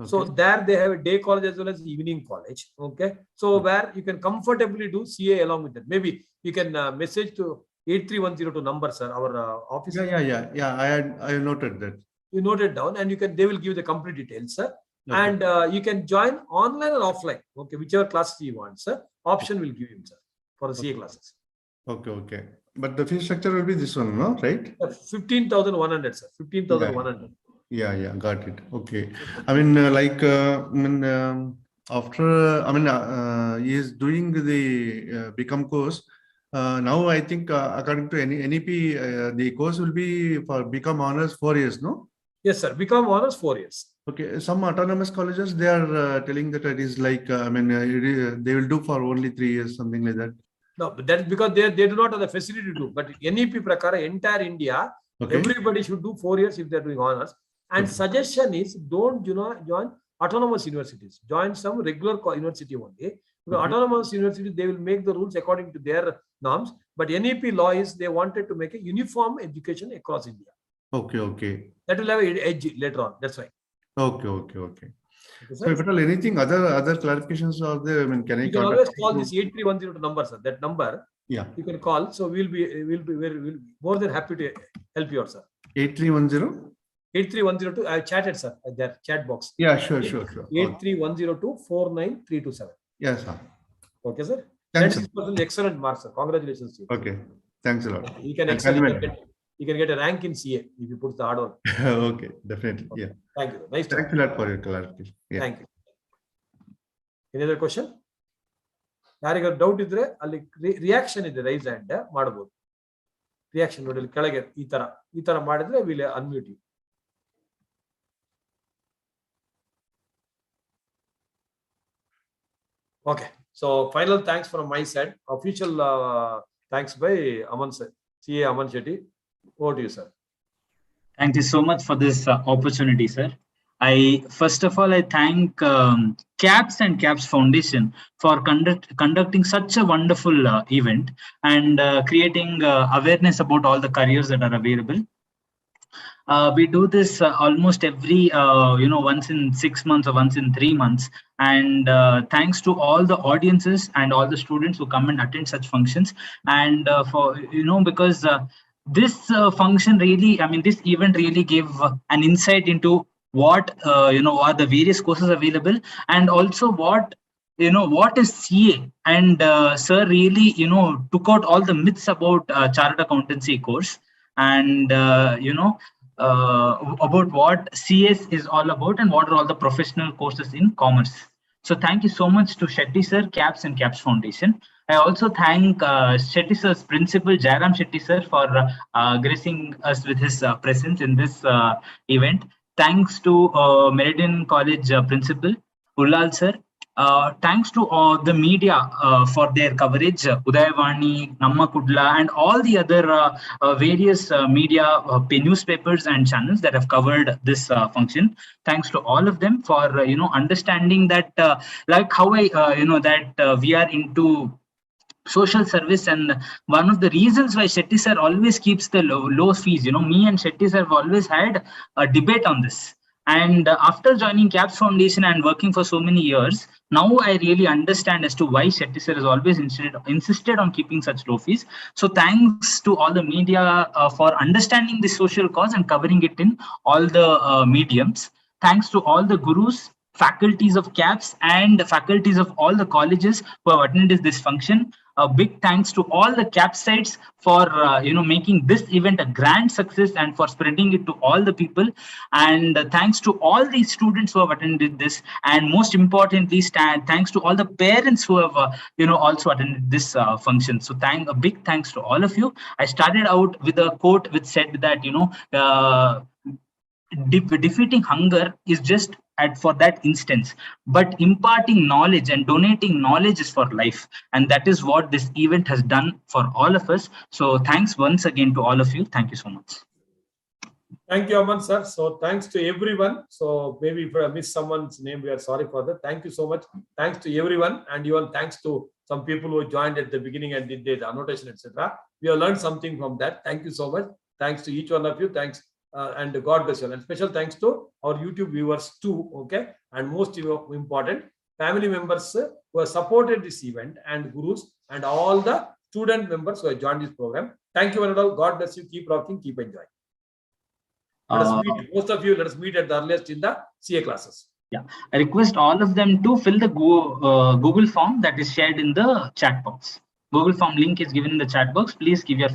Okay. So there they have a day college as well as evening college. Okay. So where you can comfortably do CA along with that. Maybe you can message to 83102 number, sir, our office. Yeah. I noted that. You note it down, and they will give the complete details, sir. Okay. And you can join online or offline. Okay, whichever classes you want, sir. Option will give him, sir, for the CA classes. Okay. But the fee structure will be this one, no? Right? 15,100, sir. 15,100. Yeah, got it. Okay. I mean, after, he is doing the become course. Now, I think according to NEP, the course will be for become honors 4 years, no? Yes, sir. Become honors 4 years. Okay. Some autonomous colleges, they are telling that it is like, they will do for only 3 years, something like that. No, but that is because they do not have the facility to do. But NEP Prakara, entire India, everybody should do 4 years if they are doing honors. And suggestion is don't join autonomous universities. Join some regular university only. Because autonomous universities, they will make the rules according to their norms. But NEP law is they wanted to make a uniform education across India. Okay. That will have an edge later on. That's right. Okay. So if at all anything other clarifications are there, I mean, can I? You can always call this 8310 number, sir. That number. Yeah. You can call. So we'll be more than happy to help you out, sir. 8310. 83102. I chatted, sir, at that chat box. Yeah, sure. 83102 49327. Yes, sir. Okay, sir. Thanks, That's excellent mark, sir. Congratulations to you. Okay. Thanks a lot. You can get a rank in CA if you put the hard work. Okay, definitely. Yeah. Thank you. Nice. Thanks a lot for your clarification. Yeah. Thank you. Any other question? ಯಾರಿಗಾದ್ರು doubt ಇದ್ರೆ ಅಲ್ಲಿ reaction ಇದೆ, rice hand ಮಾಡಬಹುದು. Reaction ನೋಡಿ ಕೆಳಗೆ ಈ ತರ ಮಾಡಿದ್ರೆ will unmute you. Okay, so final thanks from my side. Official thanks by Aman sir, CA Aman Shetty. Over to you, sir. Thank you so much for this opportunity, sir. First of all, I thank CAPS and CAPS Foundation for conducting such a wonderful event and creating awareness about all the careers that are available. We do this almost every, once in 6 months or once in 3 months. And thanks to all the audiences and all the students who come and attend such functions. And because this function really, this event really gave an insight into what, are the various courses available, and also what is CA. And sir really, took out all the myths about chartered accountancy course, and, about what CS is all about and what are all the professional courses in commerce. So thank you so much to Shetty sir, CAPS and CAPS Foundation. I also thank Shetty sir's principal, Jairam Shetty sir, for gracing us with his presence in this event. Thanks to Meridian College principal, Ullal sir. Thanks to the media for their coverage, Udayavani, Namma Kudla, and all the other various media newspapers and channels that have covered this function. Thanks to all of them for understanding that, like how we are into social service, and one of the reasons why Shetty sir always keeps the low fees. Me and Shetty sir have always had a debate on this. And after joining CAPS Foundation and working for so many years, now I really understand as to why Shetty sir has always insisted on keeping such low fees. So thanks to all the media for understanding the social cause and covering it in all the mediums. Thanks to all the gurus, faculties of CAPS and faculties of all the colleges who have attended this function. A big thanks to all the CAPS sites for making this event a grand success and for spreading it to all the people. And thanks to all the students who have attended this, and most importantly, thanks to all the parents who have also attended this function. So a big thanks to all of you. I started out with a quote which said that defeating hunger is just for that instance, but imparting knowledge and donating knowledge is for life, and that is what this event has done for all of us. So thanks once again to all of you. Thank you so much. Thank you, Aman sir. So thanks to everyone. So maybe if I miss someone's name, we are sorry for that. Thank you so much. Thanks to everyone, and even thanks to some people who joined at the beginning and did the annotation, etc. We have learned something from that. Thank you so much. Thanks to each one of you. Thanks. And God bless you. And special thanks to our YouTube viewers too. Okay. And most important, family members who have supported this event, and gurus, and all the student members who have joined this program. Thank you and all. God bless you. Keep rocking. Keep enjoying. Let us meet. Most of you, let us meet at the earliest in the CA classes. Yeah. I request all of them to fill the Google form that is shared in the chat box. Google form link is given in the chat box. Please give your